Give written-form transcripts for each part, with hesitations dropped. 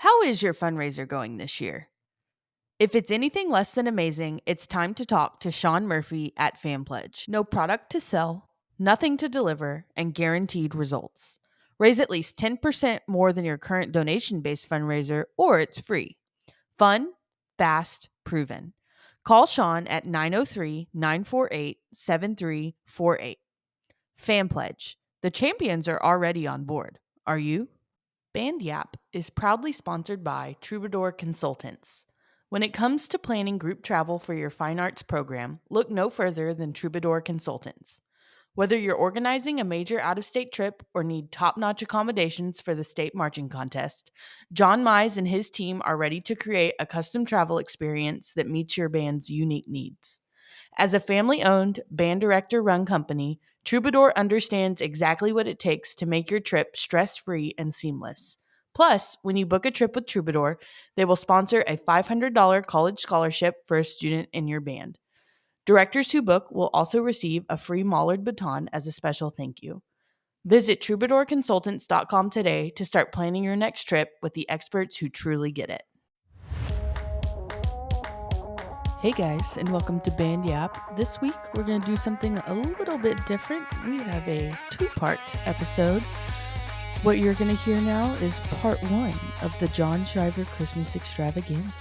How is your fundraiser going this year? If it's anything less than amazing, it's time to talk to Shawn Murphy at FanPledge. No product to sell, nothing to deliver, and guaranteed results. Raise at least 10% more than your current donation-based fundraiser, or it's free. Fun, fast, proven. Call Shawn at 903-948-7348. FanPledge. The champions are already on board. Are you? Band Yap is proudly sponsored by Troubadour Consultants. When it comes to planning group travel for your fine arts program, look no further than Troubadour Consultants. Whether you're organizing a major out-of-state trip or need top-notch accommodations for the state marching contest, John Mize and his team are ready to create a custom travel experience that meets your band's unique needs. As a family-owned, band director-run company, Troubadour understands exactly what it takes to make your trip stress-free and seamless. Plus, when you book a trip with Troubadour, they will sponsor a $500 college scholarship for a student in your band. Directors who book will also receive a free Mollard baton as a special thank you. Visit troubadourconsultants.com today to start planning your next trip with the experts who truly get it. Hey guys, and welcome to Band Yap. This week, we're going to do something a little bit different. We have a two-part episode. What you're going to hear now is part one of the John Schriver Christmas Extravaganza.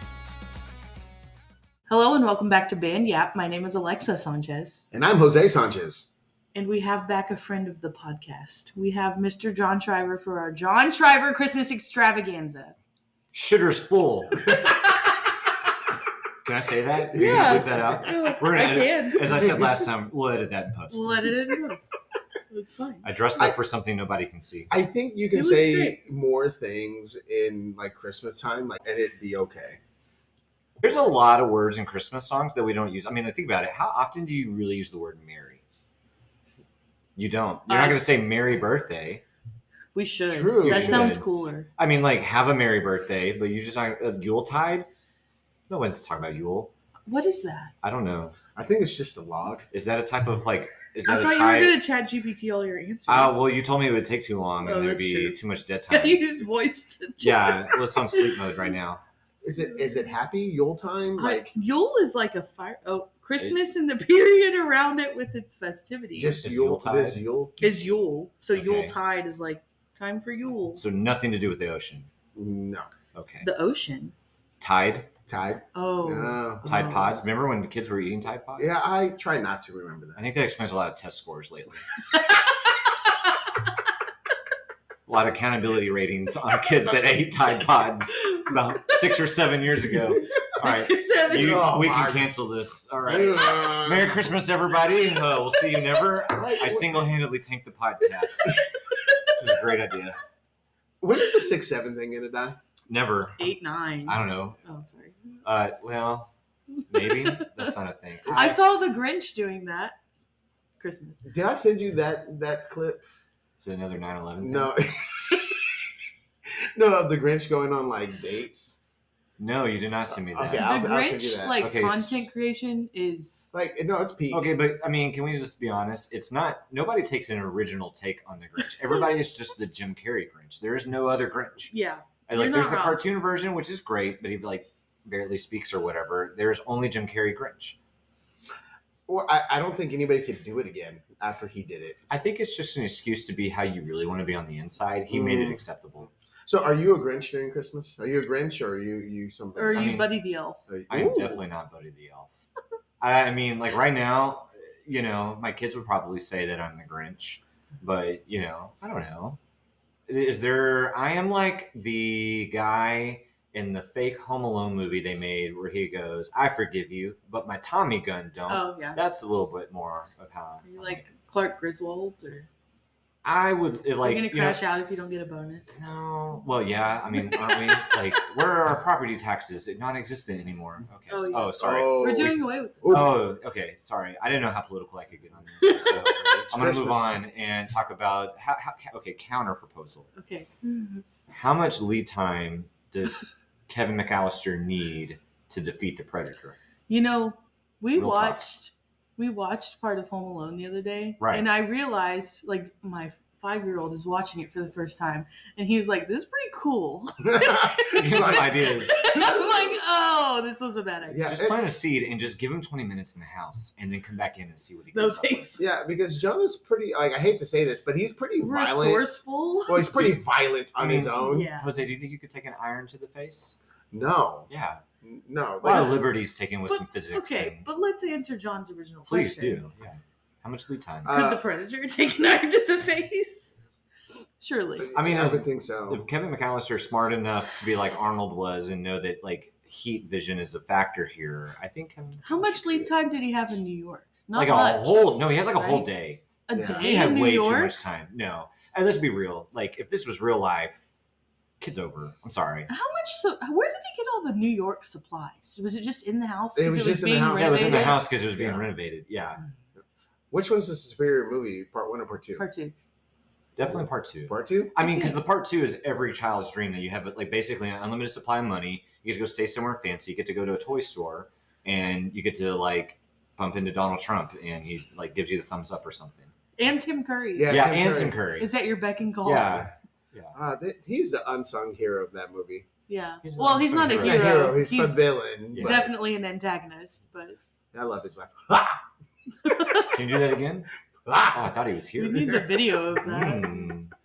Hello and welcome back to Band Yap. My name is Alexa Sanchez. And I'm Jose Sanchez. And we have back a friend of the podcast. We have Mr. John Schriver for our John Schriver Christmas Extravaganza. Shitter's full. Can I say that? Yeah. Leave that out. We're gonna edit, can. as I said last time, we'll edit that in post. We'll edit it in post. It's fine. I dressed up for something nobody can see. I think you can say more things in like Christmas time, and it'd be okay. There's a lot of words in Christmas songs that we don't use. I mean, think about it. How often do you really use the word Merry? You don't. You're not going to say Merry Birthday. We should. True. That sounds cooler. I mean, like, have a Merry Birthday, but you just Yuletide? No one's talking about Yule. What is that? I don't know. I think it's just a log. Is that a type of is that I thought a type? you were going to chat GPT all your answers. Oh, well, you told me it would take too long and there'd that's be true. too much dead time. You use voice to chat. Yeah, let's on sleep mode right now. Is it happy Yule time? Yule is like a fire. Oh, Christmas and the period around it with its festivities. Just Is Yule. Yuletide? Is Yule? Is Yule. So Okay. Yuletide is like time for Yule. So nothing to do with the ocean. No. Okay. The ocean. Tide? Tide? Oh. No. Tide Pods? Remember when the kids were eating Tide Pods? Yeah, I try not to remember that. I think that explains a lot of test scores lately. A lot of accountability ratings on kids that ate Tide Pods about 6 or 7 years ago. All right, we can cancel this. All right. Merry Christmas, everybody. We'll see you never. I single-handedly tanked the podcast. This is a great idea. When is the 6-7 thing gonna die? Never. 8, 9. I don't know. Oh, sorry. Well, maybe. That's not a thing. I saw the Grinch doing that. Christmas. Did I send you that clip? Is it another 9/11 thing? No. No, of the Grinch going on like dates. No, you did not send me that. Okay, The I'll send you Grinch, that. like, Okay, content creation is... No, it's peak. Okay, but I mean, can we just be honest? It's not. Nobody takes an original take on the Grinch. Everybody is just the Jim Carrey Grinch. There is no other Grinch. Yeah. There's the cartoon version, which is great, but he barely speaks or whatever. There's only Jim Carrey Grinch. Well, I don't think anybody could do it again after he did it. I think it's just an excuse to be how you really want to be on the inside. He made it acceptable. So, are you a Grinch during Christmas? Are you a Grinch, or are you somebody? Or are you Buddy the Elf? I'm definitely not Buddy the Elf. I mean, like right now, my kids would probably say that I'm the Grinch, but I don't know. I am like the guy in the fake Home Alone movie they made where he goes, "I forgive you, but my Tommy gun don't." Oh, yeah. That's a little bit more of how Are you like Clark Griswold? Or I would are you going to crash out if you don't get a bonus? No. Well, yeah. I mean, aren't we? Like, where are our property taxes? It's non-existent anymore. Okay. Oh, yeah. Oh, sorry. We're doing away with it. Oh, okay. Sorry. I didn't know how political I could get on this. So I'm going to move Christmas. on and talk about counter proposal. Okay. How much lead time does Kevin McAllister need to defeat the Predator? We Real talk. watched part of Home Alone the other day, Right. and I realized, like, my 5-year-old is watching it for the first time, and he was like, "This is pretty cool." Give him some ideas. I was like, "Oh, this was a bad idea." Yeah, Just plant a seed and just give him 20 minutes in the house, and then come back in and see what he No comes up thanks. with. Yeah, because Jonah's pretty, like, I hate to say this, but he's pretty violent. Resourceful. Well, he's pretty violent on his own. Yeah. Jose, do you think you could take an iron to the face? No. Yeah. No. A lot of liberties taken with But- some physics. Okay, and but let's answer John's original please question. do. Yeah. How much lead time? Could the Predator take an iron to the face? Surely. I mean, I would think so. if Kevin McAllister is smart enough to be like Arnold was and know that like heat vision is a factor here, I think Kevin How much McAllister lead could. time did he have in New York? Not Like much. a whole he had like a whole Right? day. A Yeah. day He had in New way York? too much time. No. And let's be real. Like if this was real life, kid's over. I'm sorry. How much? Where did he get all the New York supplies? Was it just in the house? It 'cause was just in the being house. Yeah, it was in the renovated? house because it was being Yeah. renovated. Yeah. Which one's the superior movie? Part 1 or part 2? Part 2. Definitely part 2. Part 2? I mean, because the part 2 is every child's dream that you have like basically an unlimited supply of money. You get to go stay somewhere fancy. You get to go to a toy store, and you get to like bump into Donald Trump, and he like gives you the thumbs up or something. And Tim Curry. Yeah. Yeah, Tim and Curry. Tim Curry. Is that your beck and call? Yeah, yeah. He's the unsung hero of that movie. Yeah. He's Well, not he's not a some Not hero. a hero, he's the villain. Yeah. but definitely an antagonist, but I love his laugh. Ha! Can you do that again? Oh, Ha! I thought he was here. we need the video of that.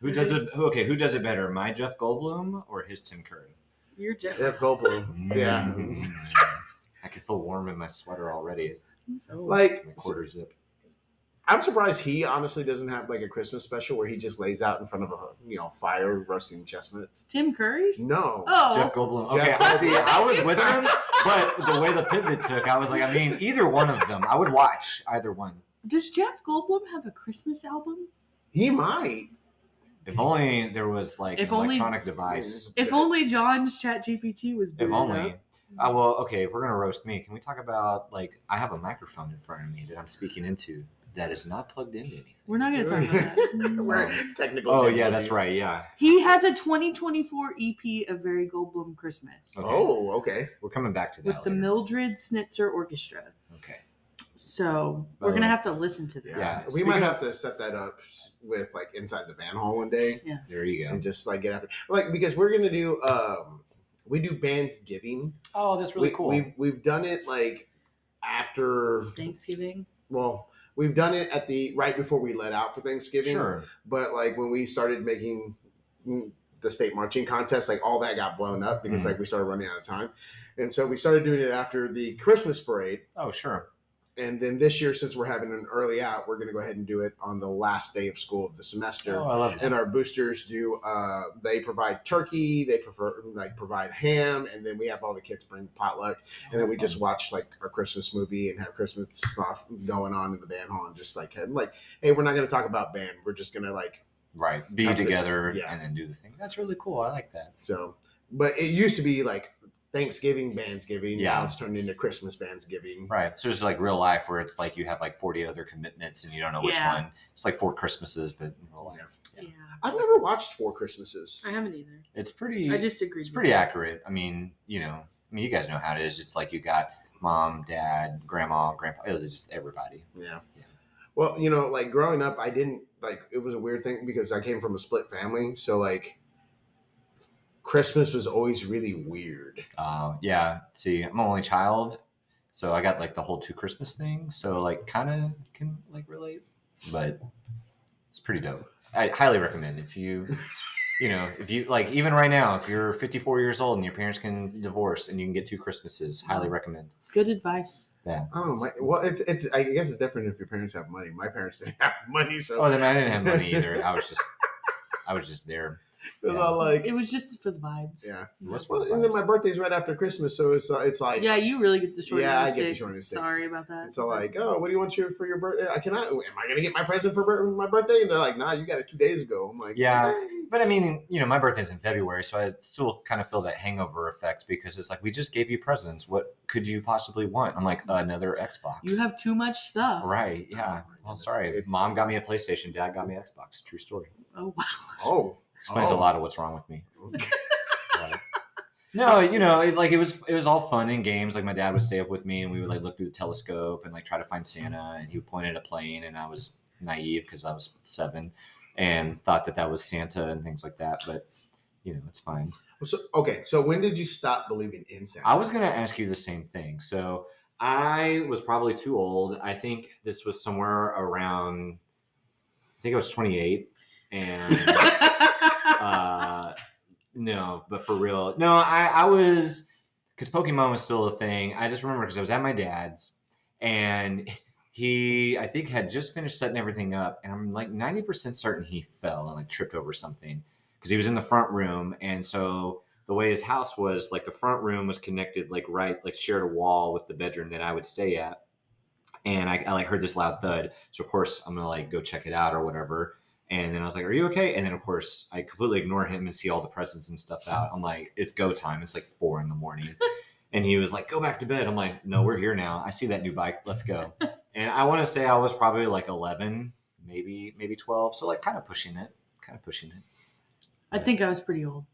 Who does it? Who does it better, my Jeff Goldblum or his Tim Curry? You're just Jeff Goldblum. Yeah. Mm. I can feel warm in my sweater already. Like, My quarter zip. I'm surprised he honestly doesn't have like a Christmas special where he just lays out in front of a fire roasting chestnuts. Tim Curry. No. Oh, Jeff Goldblum. Okay, Jeff- I see. I was with him, but the way the pivot took, I was like, I mean, either one of them, I would watch either one. does Jeff Goldblum have a Christmas album? He might. If only there was like If an only- electronic device. If only John's Chat GPT was If booted only. up. Well, okay. If we're gonna roast me, can we talk about like I have a microphone in front of me that I'm speaking into that is not plugged into anything. We're not going to talk about that. We're technical. Oh yeah, difficulties. that's right. Yeah, He has a 2024 EP of Very Goldblum Christmas Okay. Oh, okay. we're coming back to that. with the later. Mildred Snitzer Orchestra. Okay. So By we're the going to way- have to listen to that. Yeah. We Speaking might of- have to set that up with like inside the band hall one day There you go. and just like get after like because we're gonna do we do Bandsgiving. Oh, that's really cool. We've done it like after Thanksgiving. well we've done it at the right before we let out for Thanksgiving. Sure. But like when we started making the state marching contest, like all that got blown up because like we started running out of time, and so we started doing it after the Christmas parade. Oh, sure. And then this year, since we're having an early out, we're going to go ahead and do it on the last day of school of the semester. Oh, I love that. And our boosters do. They provide turkey. They provide ham, and then we have all the kids bring potluck, and then we just watch like our Christmas movie and have Christmas stuff going on in the band hall, and just like, hey, we're not going to talk about band. We're just going to like Right. Be Have the- together yeah. and then do the thing. That's really cool. I like that. so. But it used to be like Thanksgiving Bandsgiving. Yeah. Now it's turned into Christmas Bandsgiving. Right. So it's like real life where it's like you have like 40 other commitments and you don't know which Yeah. one. It's like 4 Christmases, but in real life. Yeah. I've never watched Four Christmases. I haven't either. It's pretty I just agree. it's pretty accurate. I mean, you guys know how it is. It's like you got mom, dad, grandma, grandpa, it's just everybody. Yeah. Yeah. Well, like growing up, I didn't like it was a weird thing because I came from a split family. So like Christmas was always really weird. Yeah. See, I'm an only child, so I got like the whole 2 Christmas thing. So like kind of can like relate, but it's pretty dope. I highly recommend if you like even right now, if you're 54 years old and your parents can divorce and you can get 2 Christmases, highly recommend. Good advice. Yeah. I don't know. Well, it's. I guess it's different if your parents have money. My parents didn't have money, so Oh, then I didn't have money either. I was just there. it was all like, It was just for the vibes. yeah. What's Well, with and then vibes? my birthday's right after Christmas, so it's like, Yeah, you really get the short Yeah, end I of get the the stick. short end of the stick. Sorry about that. So like, oh, what do you want for your birthday? Am I gonna get my present for my birthday? And they're like, nah, you got it 2 days ago. I'm like, Yeah, thanks. But I mean, my birthday's in February, so I still kind of feel that hangover effect because it's like we just gave you presents. What could you possibly want? I'm like another Xbox. You have too much stuff. right? Yeah. Oh, my Well, goodness. sorry. It's- Mom got me a PlayStation. Dad got me an Xbox. True story. Oh wow. oh, Explains Oh. a lot of what's wrong with me. Right. No, it was all fun and games. Like my dad would stay up with me, and we would like look through the telescope and like try to find Santa. And he would point at a plane, and I was naive because I was 7. and thought that was Santa and things like that. But it's fine. So when did you stop believing in Santa? I was going to ask you the same thing. So I was probably too old. I think this was somewhere around, I think I was 28. And no, but for real. No, I was, because Pokemon was still a thing. I just remember because I was at my dad's and he, I think, had just finished setting everything up. And I'm like 90% certain he fell and like tripped over something because he was in the front room. And so the way his house was, like the front room was connected, like shared a wall with the bedroom that I would stay at. And I like heard this loud thud. So of course I'm going to like go check it out or whatever. And then I was like, are you okay? And then of course I completely ignore him and see all the presents and stuff out. I'm like, it's go time. It's like 4 a.m. And he was like, go back to bed. I'm like, no, we're here now. I see that new bike. Let's go. And I want to say I was probably like 11, maybe 12. So like kind of pushing it. I think I was pretty old.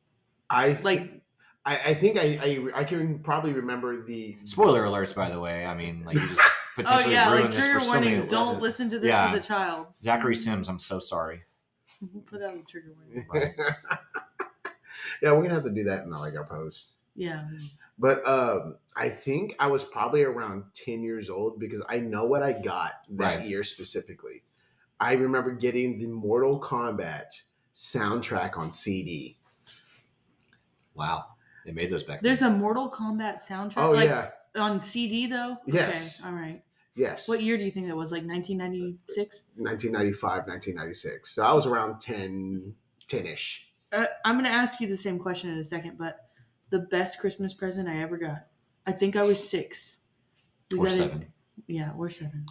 I think I can probably remember the spoiler alerts, by the way. I mean, like you just potentially ruined this for so many. Don't listen to this with a child. Zachary Sims, I'm so sorry. Put out a trigger warning. Right. Yeah, we're gonna have to do that in like our post. Yeah. But I think I was probably around 10 years old because I know what I got that year specifically. I remember getting the Mortal Kombat soundtrack on CD. Wow. They made those back then. There's a Mortal Kombat soundtrack? Oh, yeah. On CD, though? Yes. Okay, all right. Yes. What year do you think that was? Like 1996? 1995, 1996. So I was around 10-ish. I'm going to ask you the same question in a second, but the best Christmas present I ever got, I think I was 6. Or 7. Yeah, or 7.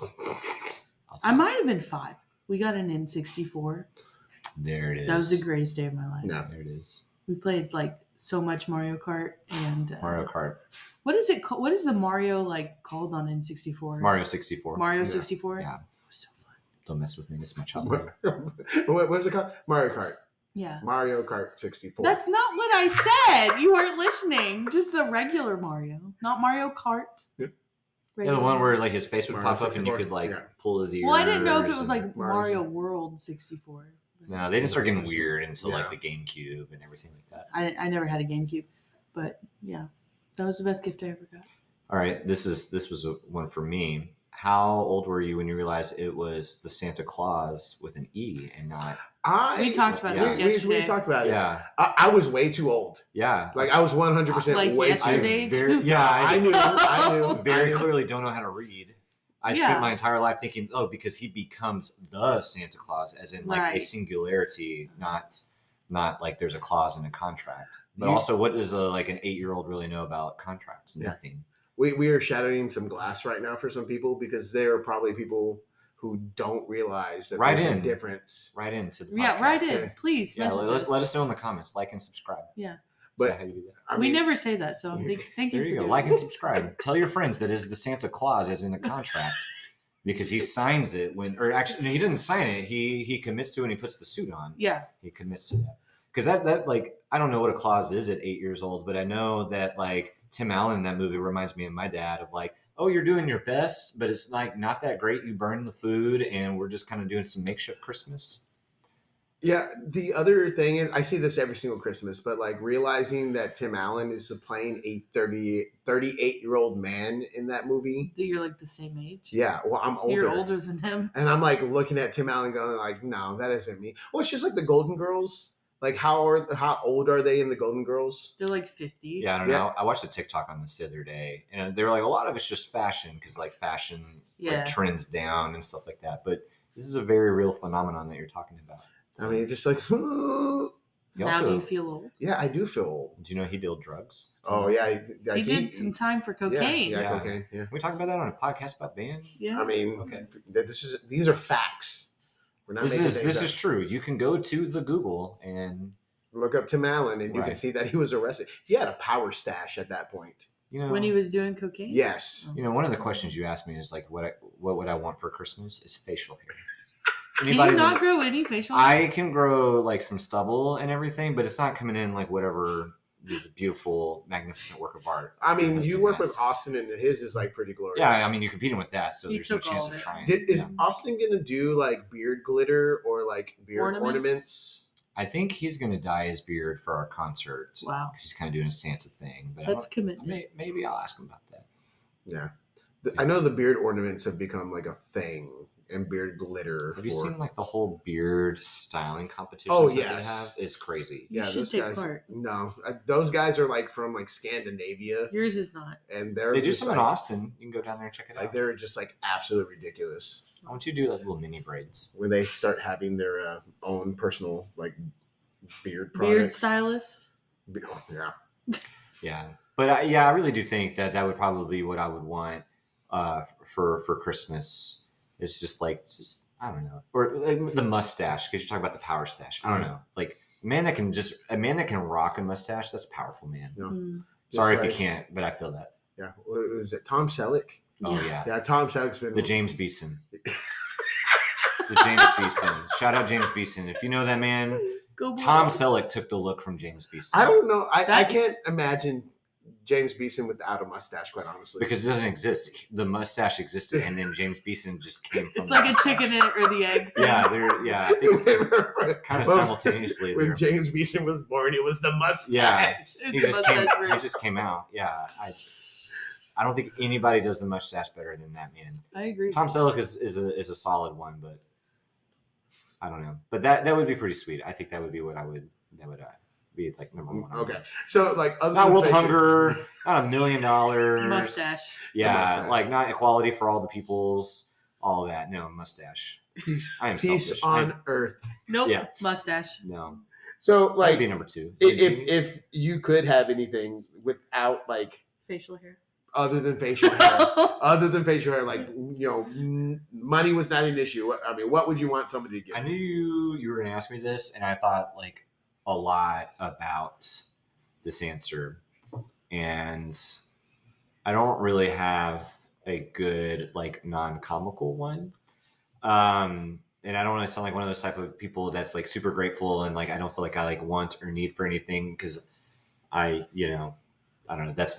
I might have been 5. We got an N64. There it is. That was the greatest day of my life. No. There it is. We played like so much Mario Kart and Mario Kart. What is it called? What is the Mario like called on N64? Mario 64. Mario 64? Yeah. It was so fun. Don't mess with me. It's my childhood. What's it called? Mario Kart. Yeah. Mario Kart 64. That's not what I said. You weren't listening. Just the regular Mario, not Mario Kart. Yeah. Yeah, the one where like his face would Mario pop 64. up and you could like pull his ears. Well, I didn't know if it was like Mario World 64. No, they didn't start getting weird until like the GameCube and everything like that. I never had a GameCube, but yeah, that was the best gift I ever got. All right, this was one for me. How old were you when you realized it was the Santa Claus with an E and not? We talked about this yesterday. We talked about it. Yeah, I was way too old. Yeah, like I was 100% like way yesterday. too old. I knew. Very clearly don't know how to read. I spent my entire life thinking, because he becomes the Santa Claus, as in like a singularity, not like there's a clause in a contract. But also, what does like an 8-year-old really know about contracts? Nothing. We are shattering some glass right now for some people because there are probably people who don't realize that there's a difference. Right into the podcast. Yeah, right in. Please. Yeah, let us know in the comments. Like and subscribe. Yeah. But how you do that? We never say that, so thank you. There you go. Like and subscribe. Tell your friends that is the Santa Claus as in a contract, because he signs it actually he doesn't sign it. He commits to it and he puts the suit on. Yeah, he commits to that because that like I don't know what a clause is at 8 years old, but I know that like Tim Allen in that movie reminds me of my dad of like, oh, you're doing your best, but it's like not that great. You burn the food, and we're just kind of doing some makeshift Christmas. Yeah, the other thing is, I see this every single Christmas, but like realizing that Tim Allen is playing a 38-year-old man in that movie. You're like the same age? Yeah, well, I'm older. You're older than him. And I'm like looking at Tim Allen going like, no, that isn't me. Well, it's just like the Golden Girls. Like how old are they in the Golden Girls? They're like 50. Yeah, I don't know. I watched a TikTok on this the other day, and they were like, a lot of it's just fashion because like fashion like, trends down and stuff like that. But this is a very real phenomenon that you're talking about. So, I mean, just like. Now do you feel old? Yeah, I do feel old. Do you know he did drugs? Oh yeah, he did some time for cocaine. Yeah, cocaine. Yeah, we talked about that on a podcast about band. Yeah, I mean, okay. These are facts. We're not. This is true. You can go to the Google and look up Tim Allen, and you can see that he was arrested. He had a power stash at that point. You know, when he was doing cocaine. Yes. You know, one of the questions you asked me is like, what would I want for Christmas? Is facial hair. Can you not grow any facial hair? I can grow like some stubble and everything, but it's not coming in like whatever this beautiful, magnificent work of art. I your mean, you husband work has. with Austin, and his is like pretty glorious. Yeah, I mean, you're competing with that, so He there's no took chance all of of it. trying. Is Austin gonna do like beard glitter or like beard ornaments? I think he's going to dye his beard for our concert. Wow. He's kind of doing a Santa thing. But That's commitment. Maybe I'll ask him about that. Yeah. I know the beard ornaments have become like a thing, and beard glitter. Have you seen like the whole beard styling competitions Oh, that they yes. have? It's crazy. You should those take guys. part. No, those guys are like from like Scandinavia, Yours is not. and they're They do just some like, in Austin. You can go down there and check it like out. they're just like absolutely ridiculous Why don't you do like little mini braids? when they start having their own personal like beard Beard products. stylist. Yeah. Yeah, but I really do think that would probably be what I would want for Christmas. It's just I don't know, or like the mustache, because you're talking about the power stash. I don't know, like a man that can rock a mustache. That's a powerful man. Yeah. Sorry if like, you can't, but I feel that. Yeah. Was it Tom Selleck? Oh yeah, Yeah, Tom Selleck's been the James Beeson. The James Beeson. Shout out James Beeson. If you know that man, Go Tom Bulls. Selleck took the look from James Beeson. I don't know. I can't imagine James Beeson without a mustache, quite honestly. Because it doesn't exist. The mustache existed, and then James Beeson just came from. It's like a chicken or the egg. Yeah, I think it's kind of simultaneously. When James Beeson was born, it was the mustache. Yeah, he It's just came out. Yeah, I don't think anybody does the mustache better than that man. I agree. Tom Selleck is a solid one, but I don't know. But that would be pretty sweet. I think that would be what be like number one. Okay, so like other not than world facial- hunger, not $1 million. Mustache. Yeah, mustache. like not equality for all the peoples, all that. No, mustache. I am peace selfish. on earth. Nope. Yeah. Mustache. No, So that'd like be number two. if you could have anything without like Facial hair. other than facial hair, like money was not an issue. I mean, what would you want somebody to give? I knew you were going to ask me this, and I thought like a lot about this answer, and I don't really have a good like non-comical one. And I don't want to sound like one of those type of people that's like super grateful and like I don't feel like I like want or need for anything because I don't know. That's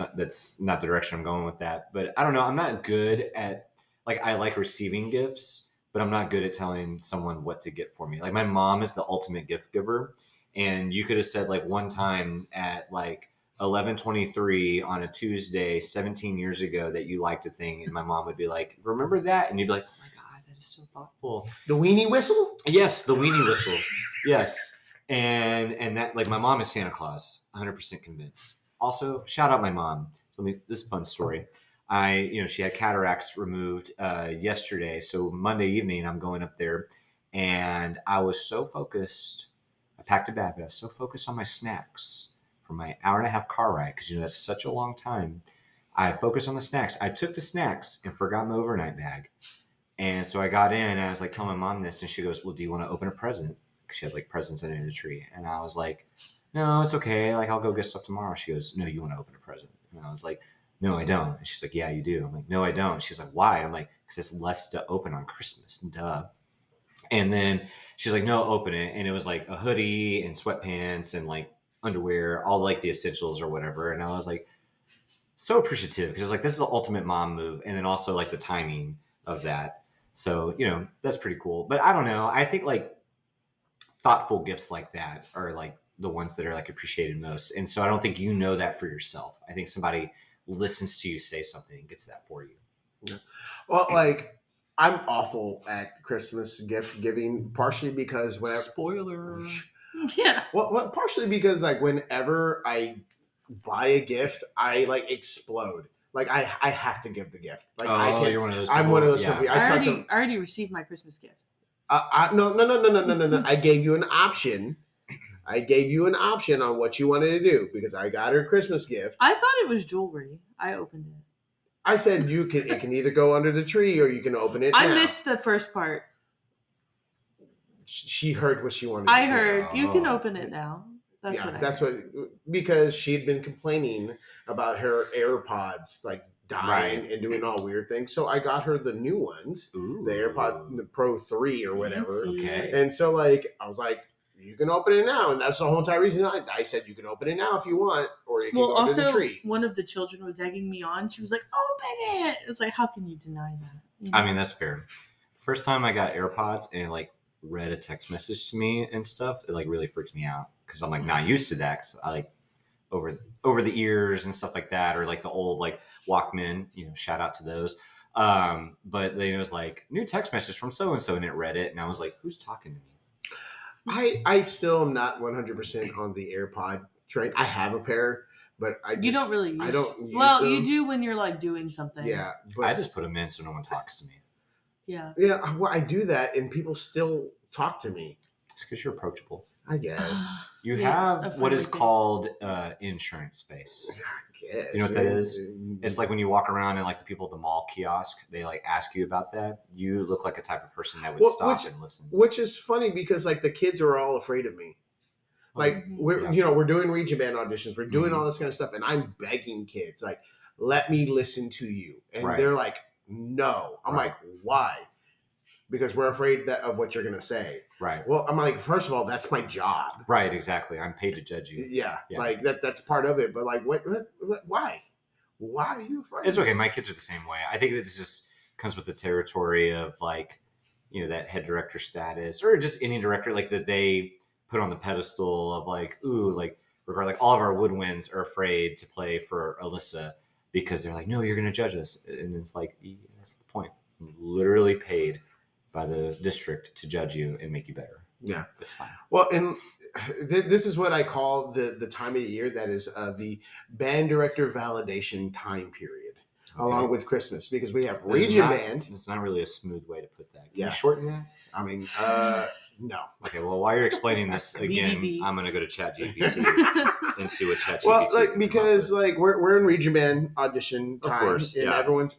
not the direction I'm going with that. But I don't know. I'm not good at like I like receiving gifts, but I'm not good at telling someone what to get for me. Like my mom is the ultimate gift giver, and you could have said like one time at like 11:23 on a Tuesday 17 years ago that you liked a thing, and my mom would be like, "Remember that?" And you'd be like, "Oh my god, that is so thoughtful." The weenie whistle? Yes, the weenie whistle. Yes, and that like my mom is Santa Claus, 100% convinced. Also, shout out my mom. This is a fun story. She had cataracts removed yesterday. So Monday evening, I'm going up there, and I was so focused. I packed a bag, but I was so focused on my snacks for my hour-and-a-half car ride because that's such a long time. I focused on the snacks. I took the snacks and forgot my overnight bag, and so I got in and I was like telling my mom this, and she goes, "Well, do you want to open a present?" Because she had like presents under the tree, and I was like, "No, it's okay. Like, I'll go get stuff tomorrow." She goes, "No, you want to open a present?" And I was like, "No, I don't." And she's like, "Yeah, you do." I'm like, "No, I don't." She's like, "Why?" I'm like, "Because it's less to open on Christmas, duh." And then she's like, "No, open it." And it was like a hoodie and sweatpants and like underwear, all like the essentials or whatever. And I was like, so appreciative because I was like, this is the ultimate mom move. And then also like the timing of that. So, that's pretty cool. But I don't know. I think like thoughtful gifts like that are like the ones that are like appreciated most. And so I don't think that for yourself. I think somebody listens to you say something and gets that for you. Yeah. Well, like I'm awful at Christmas gift giving, partially because Spoiler. Yeah. Well, partially because like whenever I buy a gift, I like explode. Like I have to give the gift. Like you're one of those. I'm one of those Yeah. people. I already received my Christmas gift. No. I gave you an option. I gave you an option on what you wanted to do because I got her a Christmas gift. I thought it was jewelry. I opened it. I said it can either go under the tree or you can open it. I now. missed the first part. She heard what she wanted. I to heard do. you can open it now. That's what because she'd been complaining about her AirPods like dying Right. and doing all weird things. So I got her the new ones, Ooh. the AirPod the Pro 3 or whatever. Fancy. Okay. And so like I was like, you can open it now. And that's the whole entire reason I said you can open it now if you want, or you can go under the tree. One of the children was egging me on. She was like, open it. It was like, how can you deny that? You know? I mean, that's fair. First time I got AirPods and it like read a text message to me and stuff, it like really freaked me out because I'm like not used to that. Cause I like over the ears and stuff like that, or like the old like Walkman, you know, shout out to those. But then it was like new text message from so-and-so, and it read it. And I was like, who's talking to me? I still am not 100% on the AirPod train. I have a pair, but you don't really use. I don't use them. you do when you're like doing something. Yeah, but I just put them in so no one talks to me. Yeah. Well, I do that, and people still talk to me. It's because you're approachable. I guess. You have what is called insurance space. I guess. You know what that is? It's like when you walk around and like the people at the mall kiosk, they like ask you about that. You look like a type of person that would stop and listen. Which is funny because like the kids are all afraid of me. Like we're doing region band auditions, we're doing all this kind of stuff, and I'm begging kids like, let me listen to you, and they're like, no. I'm like, why? Because we're afraid of what you're going to say. Right. Well, I'm like, first of all, that's my job. Right, exactly. I'm paid to judge you. Yeah. Like that's part of it. But like, what why? Why are you afraid? It's okay. My kids are the same way. I think it just comes with the territory of like, you know, that head director status or just any director like that they put on the pedestal of like, ooh, like all of our woodwinds are afraid to play for Alyssa because they're like, no, you're going to judge us. And it's like, yeah, that's the point. I'm literally paid by the district to judge you and make you better. Yeah. It's fine. Well, and this is what I call the time of the year that is the band director validation time period, along with Christmas, because we have region band. It's not really a smooth way to put that. Can you shorten that? I mean, no. Okay, well, while you're explaining this again, I'm going to go to ChatGPT and see what ChatGPT because we're in region band audition time, of course, and everyone's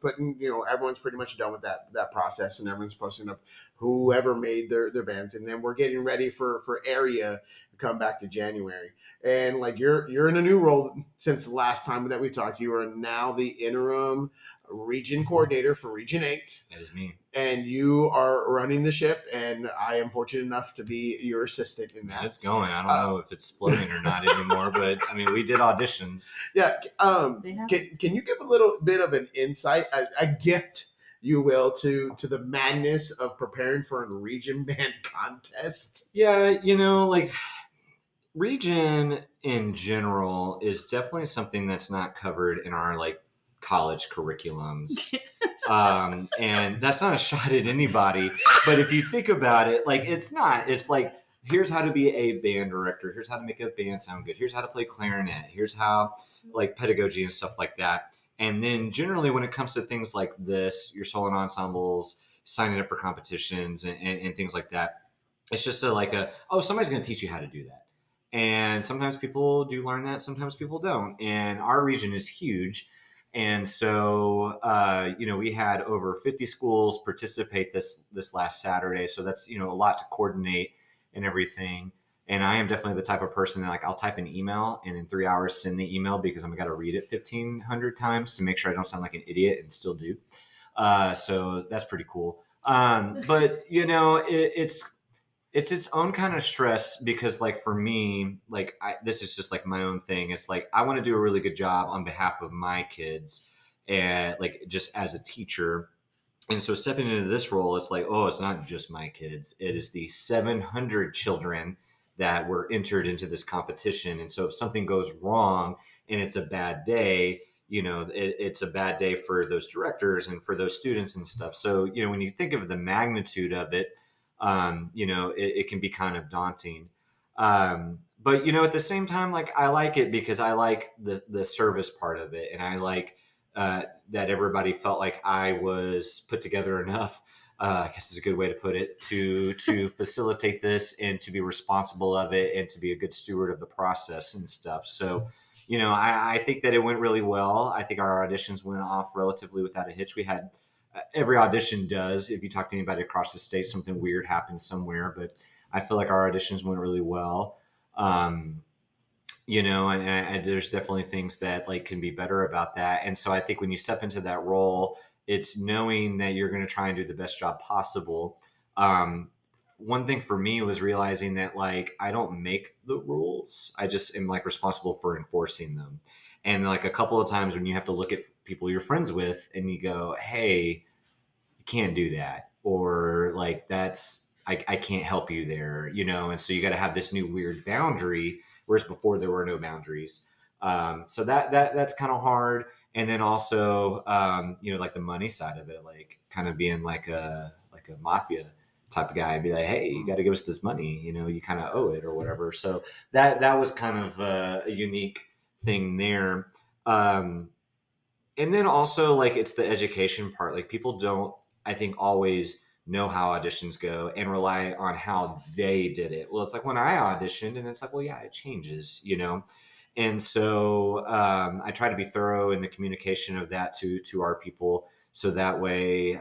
everyone's pretty much done with that process, and everyone's posting up whoever made their bands, and then we're getting ready for area to come back to January. And like you're in a new role since the last time that we talked. You are now the interim region coordinator for Region 8. That is me. And you are running the ship, and I am fortunate enough to be your assistant in that. It's going. I don't know if it's floating or not anymore, but I mean, we did auditions. Yeah. Can you give a little bit of an insight, a gift, you will, to the madness of preparing for a region band contest? Yeah, you know, like region in general is definitely something that's not covered in our like college curriculums. And that's not a shot at anybody, but if you think about it, like it's like, here's how to be a band director. Here's how to make a band sound good. Here's how to play clarinet. Here's how like pedagogy and stuff like that. And then generally when it comes to things like this, your solo ensembles, signing up for competitions and things like that, it's just somebody's going to teach you how to do that. And sometimes people do learn that. Sometimes people don't. And our region is huge. And so, we had over 50 schools participate this last Saturday. So that's, a lot to coordinate and everything. And I am definitely the type of person that I'll type an email and in 3 hours send the email because I'm got to read it 1,500 times to make sure I don't sound like an idiot and still do. So that's pretty cool. But it's its own kind of stress because like for me, like this is just like my own thing. It's like, I want to do a really good job on behalf of my kids and like just as a teacher. And so stepping into this role, it's like, oh, it's not just my kids. It is the 700 children that were entered into this competition. And so if something goes wrong and it's a bad day, it's a bad day for those directors and for those students and stuff. So, when you think of the magnitude of it, it can be kind of daunting. But at the same time, like I like it because I like the service part of it. And I like that everybody felt like I was put together enough, I guess is a good way to put it, to facilitate this and to be responsible of it and to be a good steward of the process and stuff. So, I think that it went really well. I think our auditions went off relatively without a hitch. We had every audition does. If you talk to anybody across the state, something weird happens somewhere, but I feel like our auditions went really well. And there's definitely things that like can be better about that. And so I think when you step into that role, it's knowing that you're going to try and do the best job possible. one thing for me was realizing that like I don't make the rules. I just am like responsible for enforcing them. And like a couple of times when you have to look at people you're friends with and you go, hey, you can't do that. Or like I can't help you there, you know? And so you got to have this new weird boundary, whereas before there were no boundaries. So that's kind of hard. And then also, you know, like the money side of it, like kind of being like a mafia type of guy and be like, hey, you got to give us this money, you know, you kind of owe it or whatever. So that was kind of a unique thing there. And then also like it's the education part. Like people don't, I think, always know how auditions go and rely on how they did it. Well, it's like when I auditioned and it's like, well, yeah, it changes, you know? And so I try to be thorough in the communication of that to our people. So that way,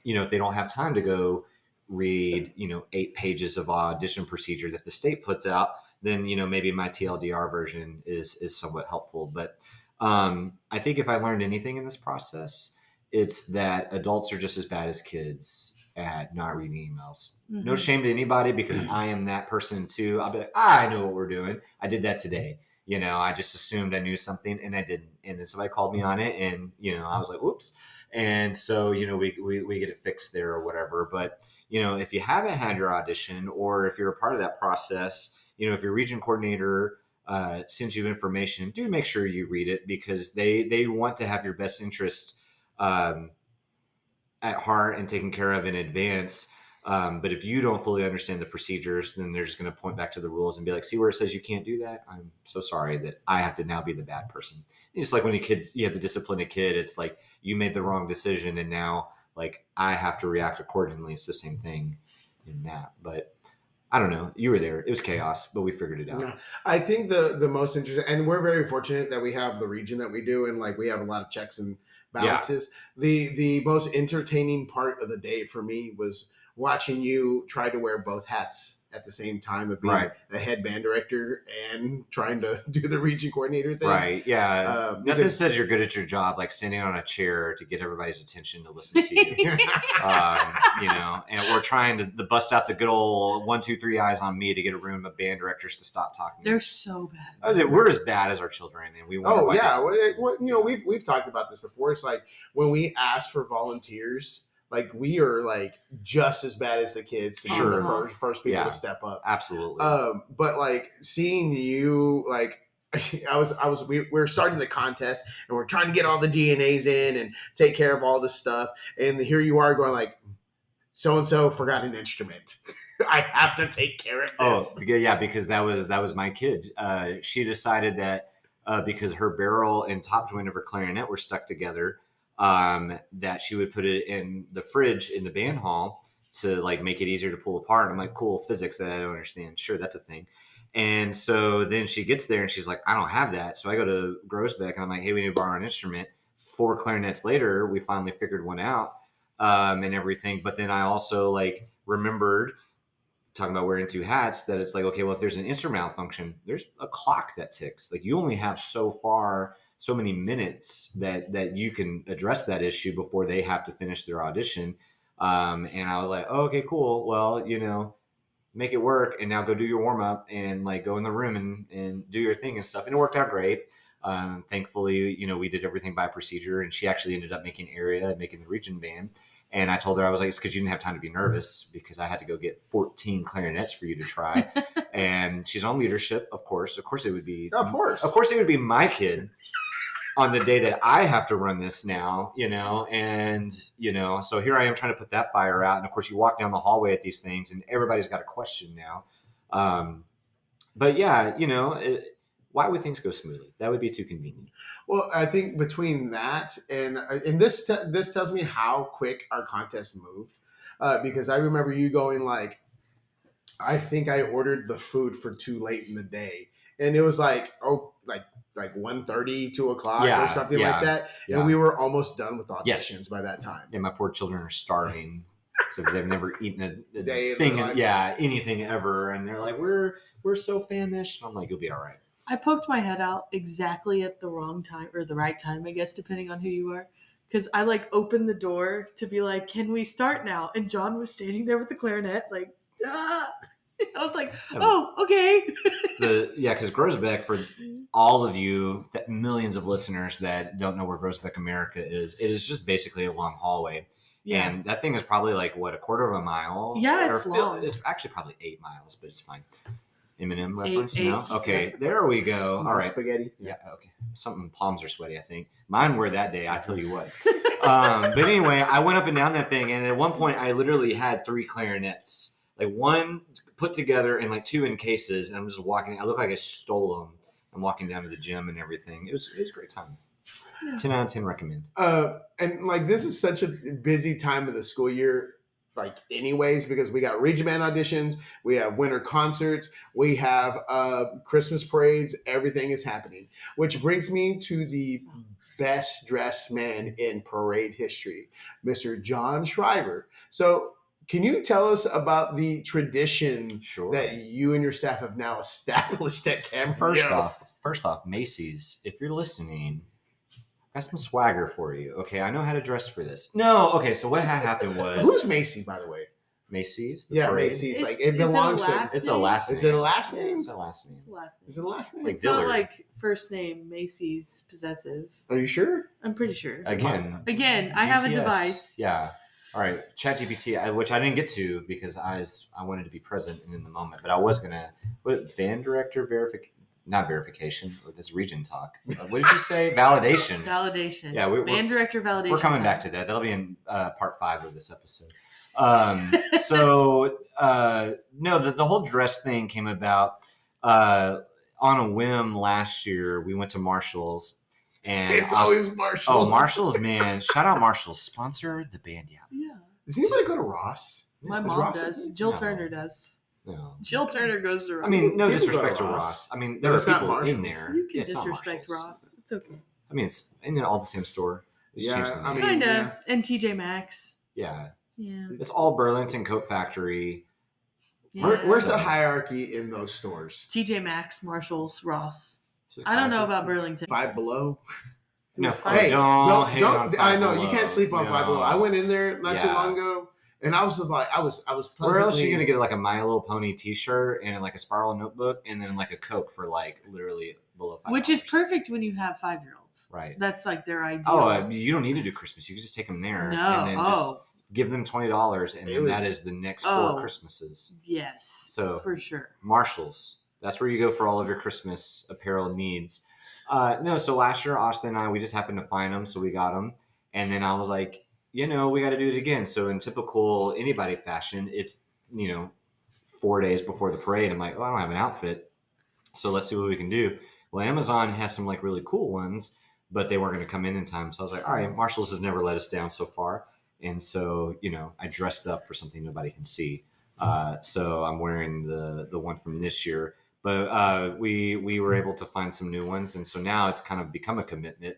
you know, if they don't have time to go read, you know, 8 pages of audition procedure that the state puts out, then, you know, maybe my TLDR version is somewhat helpful. But I think if I learned anything in this process, it's that adults are just as bad as kids at not reading emails. Mm-hmm. No shame to anybody because I am that person too. I'll be like, I know what we're doing. I did that today. You know, I just assumed I knew something and I didn't. And then somebody called me on it and, you know, I was like, whoops. And so, you know, we get it fixed there or whatever. But, you know, if you haven't had your audition or if you're a part of that process, you know, if your region coordinator sends you information, do make sure you read it because they want to have your best interest at heart and taken care of in advance. But if you don't fully understand the procedures, then they're just going to point back to the rules and be like, see where it says you can't do that? I'm so sorry that I have to now be the bad person. It's like when you have to discipline a kid, it's like you made the wrong decision and now like I have to react accordingly. It's the same thing in that. But I don't know. You were there. It was chaos, but we figured it out. No, I think the most interesting, and we're very fortunate that we have the region that we do, and like we have a lot of checks and balances. Yeah. The most entertaining part of the day for me was watching you try to wear both hats at the same time of being the head band director and trying to do the region coordinator thing. Right. Yeah. Nothing says you're good at your job like standing on a chair to get everybody's attention to listen to you. You know, and we're trying to bust out the good old 1, 2, 3 eyes on me to get a room of band directors to stop talking. They're so bad. We're as bad as our children, and we want. Oh yeah. Well, you know, we've talked about this before. It's like when we ask for volunteers. Like we are like just as bad as the kids to be the first people to step up. Absolutely. But like seeing you, like we were starting the contest and we're trying to get all the DNAs in and take care of all this stuff. And here you are going like, so-and-so forgot an instrument. I have to take care of this. Oh yeah. Because that was my kid. She decided that because her barrel and top joint of her clarinet were stuck together, that she would put it in the fridge in the band hall to like make it easier to pull apart. I'm like, cool, physics that I don't understand. Sure, that's a thing. And so then she gets there and she's like, I don't have that. So I go to Groesbeck and I'm like, hey, we need to borrow an instrument. 4 clarinets later, we finally figured one out and everything. But then I also like remembered talking about wearing 2 hats that it's like, okay, well, if there's an instrument malfunction, there's a clock that ticks. Like you only have so many minutes that you can address that issue before they have to finish their audition. And I was like, oh, okay, cool. Well, you know, make it work and now go do your warm up and like go in the room and do your thing and stuff. And it worked out great. Thankfully, you know, we did everything by procedure and she actually ended up making the region band. And I told her, I was like, it's because you didn't have time to be nervous because I had to go get 14 clarinets for you to try. And she's on leadership, of course. Of course it would be my kid on the day that I have to run this now, you know, and, you know, so here I am trying to put that fire out. And of course you walk down the hallway at these things and everybody's got a question now. But yeah, you know, why would things go smoothly? That would be too convenient. Well, I think between that and this tells me how quick our contest moved because I remember you going like, I think I ordered the food for too late in the day. And it was like, like 1:30, 2 o'clock or something like that. Yeah. And we were almost done with auditions by that time. Yeah, my poor children are starving. So they've never eaten a day thing, anything ever. And they're like, we're so famished. And I'm like, you'll be all right. I poked my head out exactly at the wrong time or the right time, I guess, depending on who you are. because I like opened the door to be like, "Can we start now?" And John was standing there with the clarinet, like, ah. I was like, "Oh, okay." Because Grosbeck, for all of you, millions of listeners that don't know where Grosbeck, America is, it is just basically a long hallway. Yeah. And that thing is probably like, what, a quarter of a mile? Yeah, it's long. It's actually probably 8 miles, but it's fine. Eminem reference? No? Okay, there we go. All right. Spaghetti. Yeah, okay. Something, palms are sweaty, I think. Mine were that day, I tell you what. But anyway, I went up and down that thing, and at one point, I literally had 3 clarinets. Like, one put together and like 2 in cases, and I'm just walking. I look like I stole them. I'm walking down to the gym and everything. It was a great time. 10 out of 10 recommend. And like, this is such a busy time of the school year, like anyways, because we got region band auditions, we have winter concerts, we have Christmas parades, everything is happening. Which brings me to the best dressed man in parade history, Mr. John Schriver. So can you tell us about the tradition that you and your staff have now established at Camarillo? First off, Macy's, if you're listening, I got some swagger for you. Okay, I know how to dress for this. No, okay, so what happened was... Who's Macy's, by the way? Macy's? Parade? Macy's. Like, it belongs to... It's a last name. Is it a last name? It's a last name. Is it a last name? Like it's Dillard. not like first name Macy's possessive. Are you sure? I'm pretty sure. Again, I have a device. Yeah. All right, ChatGPT, which I didn't get to because I wanted to be present and in the moment, but I was going to... Band director verification... Not verification. That's region talk. What did you say? Validation. Validation. Yeah, band director validation. We're coming back to that. That'll be in part 5 of this episode. No, the whole dress thing came about on a whim last year. We went to Marshall's. And it's always Marshall's. Oh, Marshall's, man. Shout out Marshall's. Sponsor the band. Yeah. Does anybody go to Ross? My mom does. Jill Turner does. No. Jill Turner goes to Ross. I mean, no disrespect to Ross. I mean, there are people in there. You can disrespect Ross. It's okay. I mean, it's all the same store. Kind of. And TJ Maxx. Yeah. Yeah. It's all Burlington Coat Factory. Yeah. Where's the hierarchy in those stores? TJ Maxx, Marshalls, Ross. I don't know about Burlington. Five Below. No, don't. I know you can't sleep on Five Below. I went in there not too long ago. And I was just like, I was pleasantly... Where else are you going to get like a My Little Pony t-shirt and like a spiral notebook and then like a Coke for like literally below $5? Which is perfect when you have 5-year-olds. Right. That's like their ideal. Oh, you don't need to do Christmas. You can just take them there and then just give them $20 and then that is the next 4 Christmases. Yes. So for sure. Marshalls. That's where you go for all of your Christmas apparel needs. So last year, Austin and I, we just happened to find them. So we got them. And then I was like, we got to do it again. So in typical anybody fashion, it's, 4 days before the parade. I'm like, I don't have an outfit. So let's see what we can do. Well, Amazon has some like really cool ones, but they weren't going to come in time. So I was like, all right, Marshall's has never let us down so far. And so, I dressed up for something nobody can see. So I'm wearing the one from this year, but we were able to find some new ones. And so now it's kind of become a commitment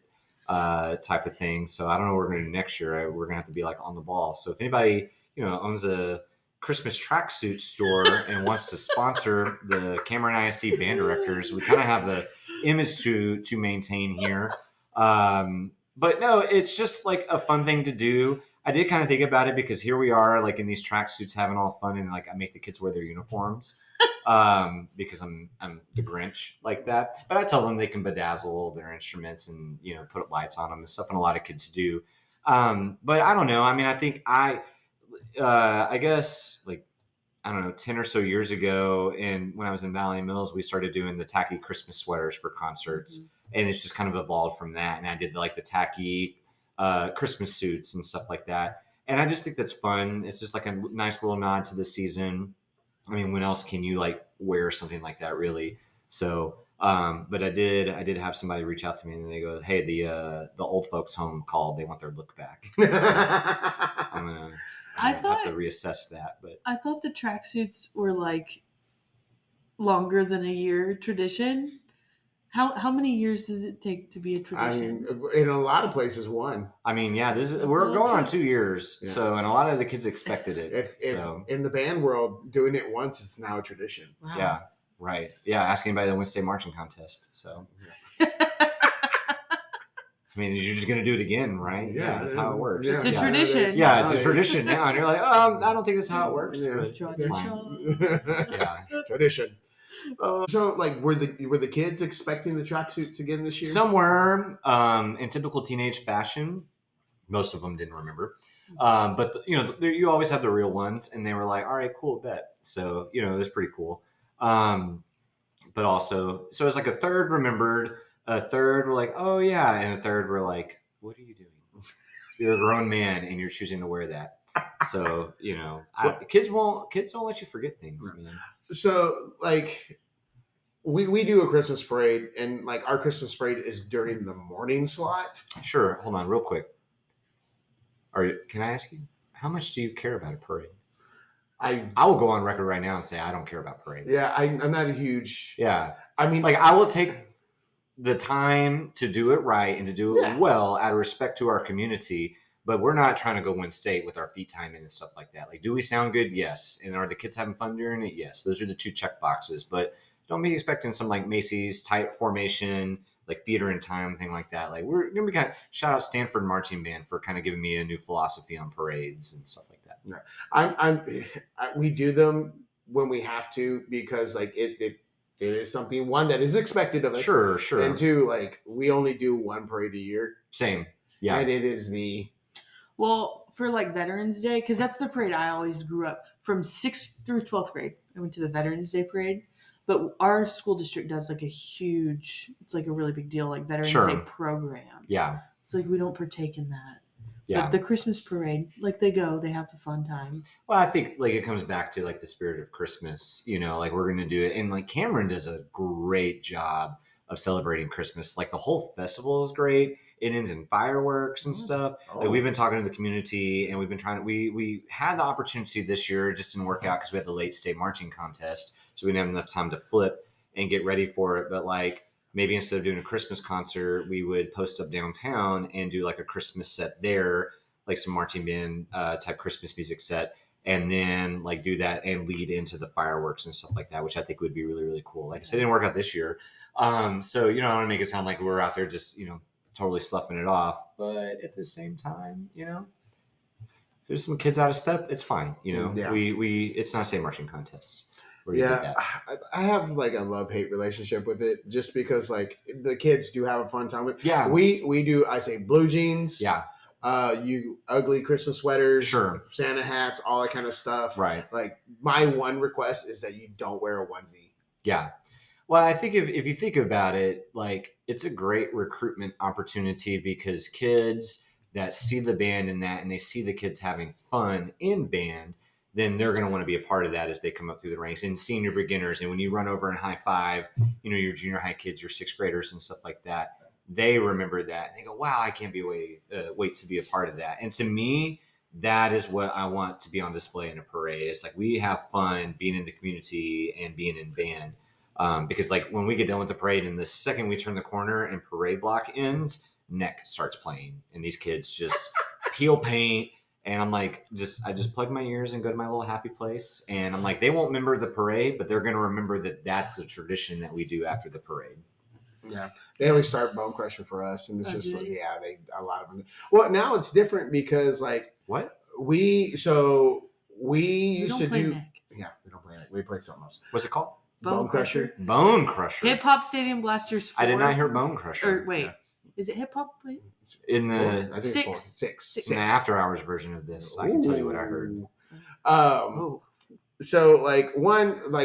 type of thing. So I don't know what we're going to do next year. We're going to have to be like on the ball. So if anybody, owns a Christmas tracksuit store and wants to sponsor the Cameron ISD band directors, we kind of have the image to maintain here. But no, it's just like a fun thing to do. I did kind of think about it because here we are like in these tracksuits having all fun and like I make the kids wear their uniforms. Because I'm the Grinch like that, but I tell them they can bedazzle their instruments and put lights on them and stuff, and a lot of kids do. But I don't know. I mean, I think I guess like 10 or so years ago, and when I was in Valley Mills, we started doing the tacky Christmas sweaters for concerts, and it's just kind of evolved from that. And I did like the tacky Christmas suits and stuff like that, and I just think that's fun. It's just like a nice little nod to the season. I mean, when else can you like wear something like that, really? So, but I did have somebody reach out to me and they go, "Hey, the old folks home called. They want their look back." So I'm gonna have to reassess that. But I thought the tracksuits were like longer than a year tradition. How many years does it take to be a tradition? I mean, in a lot of places, 1. I mean, yeah, we're going on 2 years. Yeah. So, and a lot of the kids expected it. If in the band world, doing it once is now a tradition. Wow. Yeah, right. Yeah, ask anybody that wins state marching contest. So, I mean, you're just gonna do it again, right? Yeah, that's how it works. It's a yeah. tradition. Yeah, it's a tradition now, and you're like, I don't think that's how it works, but it's fine. Yeah, tradition. So, like, were the kids expecting the tracksuits again this year? Some were, in typical teenage fashion. Most of them didn't remember, but you always have the real ones, and they were like, "All right, cool, bet." So it was pretty cool. But also, so it's like a third remembered, a third were like, "Oh yeah," and a third were like, "What are you doing? You're a grown man, and you're choosing to wear that." So kids won't let you forget things, man. So like. We do a Christmas parade, and like our Christmas parade is during the morning slot. Sure. Hold on, real quick. Can I ask you, how much do you care about a parade? I will go on record right now and say I don't care about parades. Yeah, I'm not a huge. Yeah, I mean, like I will take the time to do it right and to do it well out of respect to our community. But we're not trying to go win state with our feet time and stuff like that. Like, do we sound good? Yes. And are the kids having fun during it? Yes. Those are the 2 check boxes. But don't be expecting some like Macy's type formation, like theater in time, thing like that. Like we're gonna be shout out Stanford Marching Band for kind of giving me a new philosophy on parades and stuff like that. Yeah. We do them when we have to because like it is something, one, that is expected of us. Sure. And 2, like we only do 1 parade a year. Same. Yeah. And it is well, for like Veterans Day, because that's the parade I always grew up from 6th through 12th grade. I went to the Veterans Day parade, but our school district does like it's like a really big deal, like Veterans Day program. Yeah. So like we don't partake in that. Yeah. But the Christmas parade, like they have a fun time. Well, I think like it comes back to like the spirit of Christmas, like we're going to do it. And like Cameron does a great job of celebrating Christmas. Like the whole festival is great. It ends in fireworks and stuff. Like we've been talking to the community and we've been trying to, we had the opportunity this year, it just didn't work out because we had the late state marching contest. So we didn't have enough time to flip and get ready for it. But like maybe instead of doing a Christmas concert, we would post up downtown and do like a Christmas set there, like some marching band type Christmas music set. And then like do that and lead into the fireworks and stuff like that, which I think would be really, really cool. Like I said, it didn't work out this year. So, I don't want to make it sound like we're out there just, totally sloughing it off. But at the same time, if there's some kids out of step, it's fine. It's not a state marching contest. Yeah, I have like a love-hate relationship with it just because like the kids do have a fun time with it. Yeah. We do, I say blue jeans. Yeah. You ugly Christmas sweaters, sure, Santa hats, all that kind of stuff. Right. Like my one request is that you don't wear a onesie. Yeah. Well, I think if you think about it, like it's a great recruitment opportunity because kids that see the band in that and they see the kids having fun in band, then they're going to want to be a part of that as they come up through the ranks. And senior beginners, and when you run over and high five, your junior high kids, your 6th graders and stuff like that, they remember that and they go, wow, I can't wait to be a part of that. And to me, that is what I want to be on display in a parade. It's like we have fun being in the community and being in band. Because like when we get done with the parade and the second we turn the corner and parade block ends, Neck starts playing and these kids just peel paint. And I'm like, I just plug my ears and go to my little happy place. And I'm like, they won't remember the parade, but they're going to remember that that's a tradition that we do after the parade. Yeah, they always start Bone Crusher for us, and it's just like, a lot of them. Well, now it's different because like what we used to do. Neck. Yeah, we don't play Neck. We play something else. What's it called? Bone Crusher. Bone Crusher. Hip Hop Stadium Blasters 4. I did not hear Bone Crusher. Or wait, is it Hip Hop? In the I think it's 6. In the after hours version of this, I can tell you what I heard. So like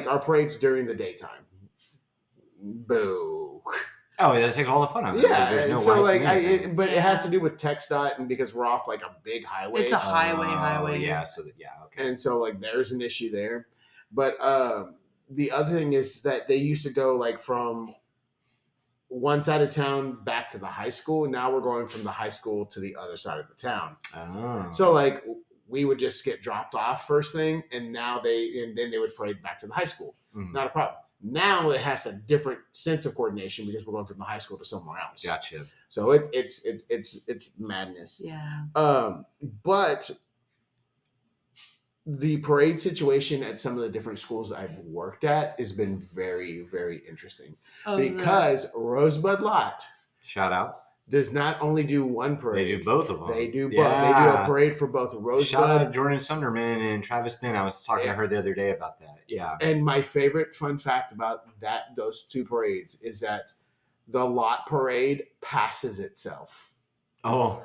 our parade's during the daytime. Boo. Oh, that takes all the fun out of it. Yeah, there's no so lights like it has to do with TxDOT, and because we're off like a big highway. It's a highway. Yeah, okay. And so like there's an issue there, but the other thing is that they used to go like from one side of town back to the high school. Now we're going from the high school to the other side of the town. Oh. So like we would just get dropped off first thing, and then they would parade back to the high school. Mm-hmm. Not a problem. Now it has a different sense of coordination because we're going from the high school to somewhere else. Gotcha. So it's madness. Yeah. But the parade situation at some of the different schools I've worked at has been very, very interesting because Rosebud Lot. Shout out. does not only do one parade. They do both of them. They do both. They do a parade for both Rosebud. Shout out Jordan Sunderman and Travis Thin. I was talking to her the other day about that. Yeah. And my favorite fun fact about those two parades is that the lot parade passes itself. Oh.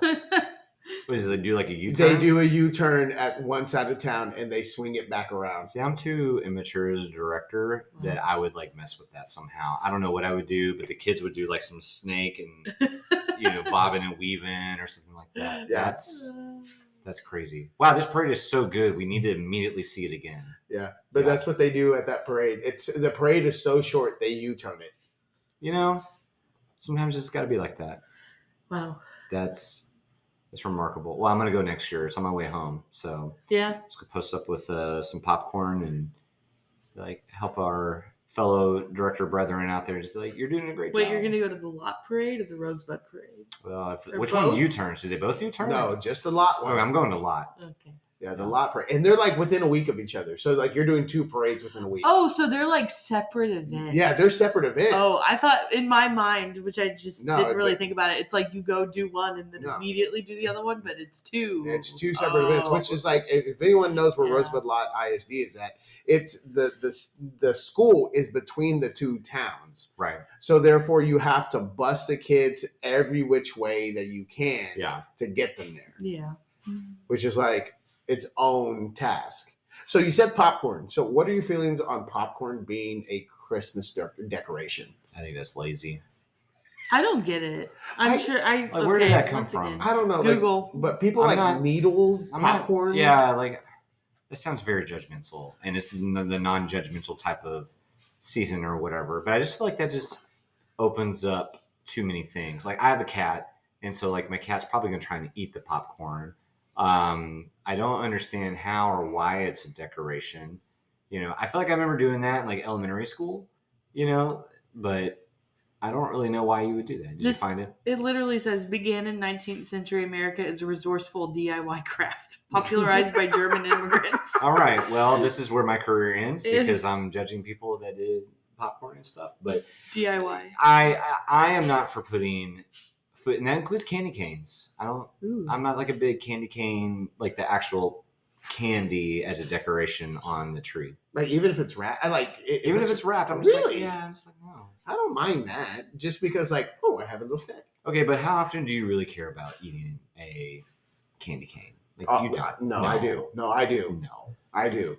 What is it? They do like a U-turn? They do a U-turn at one side of town and they swing it back around. See, I'm too immature as a director that I would like mess with that somehow. I don't know what I would do, but the kids would do like some snake and bobbing and weaving or something like that. Yeah. That's crazy. Wow, this parade is so good. We need to immediately see it again. Yeah, but that's what they do at that parade. The parade is so short they U-turn it. Sometimes it's got to be like that. Wow. That's remarkable. Well, I'm going to go next year. It's on my way home. So yeah, just go post up with some popcorn and like help our fellow director brethren out there. Just be like, you're doing a great job. Wait, you're going to go to the lot parade or the Rosebud parade? Well, which one U-turns? Do they both U-turn? No, just the lot one. Okay, I'm going to lot. Okay. Yeah, the lot parade. And they're like within a week of each other. So like you're doing two parades within a week. Oh, so they're like separate events. Yeah, they're separate events. Oh, I thought in my mind, which I just didn't really think about it, it's like you go do one and then immediately do the other one, but it's two. It's two separate events, which is like, if anyone knows where Rosebud Lot ISD is at, it's the school is between the two towns. Right. So therefore you have to bus the kids every which way that you can to get them there. Yeah. Which is like its own task. So you said popcorn. So what are your feelings on popcorn being a Christmas decoration? I think that's lazy. I don't get it. Where did that come from? I don't know. Google. But people needle popcorn. It sounds very judgmental, and it's the non-judgmental type of season or whatever. But I just feel like that just opens up too many things. Like I have a cat, and so like my cat's probably going to try and eat the popcorn. I don't understand how or why it's a decoration. I feel like I remember doing that in like elementary school, but I don't really know why you would do that. Did you find it? It literally says began in 19th century America as a resourceful DIY craft popularized by German immigrants. All right. Well, this is where my career ends because I'm judging people that did popcorn and stuff, but DIY. I am not for putting food, and that includes candy canes. I'm not like a big candy cane, like the actual candy as a decoration on the tree. Like even if it's wrapped, if it's wrapped, I'm just like, no. I don't mind that just because I have a little snack. Okay, but how often do you really care about eating a candy cane? Like you don't. No, I do. No, I do. No, I do.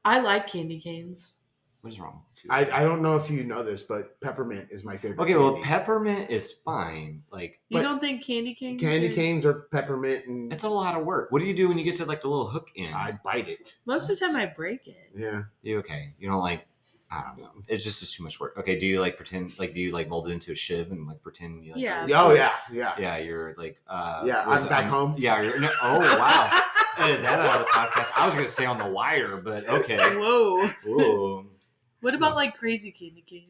I like candy canes. What is wrong with you? I don't know if you know this, but peppermint is my favorite. Okay, well, peppermint is fine. You don't think candy canes? Candy canes are peppermint, and it's a lot of work. What do you do when you get to like the little hook end? I bite it. Most of the time, I break it. Yeah. Okay. You don't like. I don't know. It's just too much work. Okay. Do you like pretend? Like, do you like mold it into a shiv and like pretend you like? Yeah. Yeah. You're like. I'm back home. Yeah. Oh wow. Edit that out of the podcast. I was gonna say on the wire, but okay. Whoa. What about like crazy candy canes?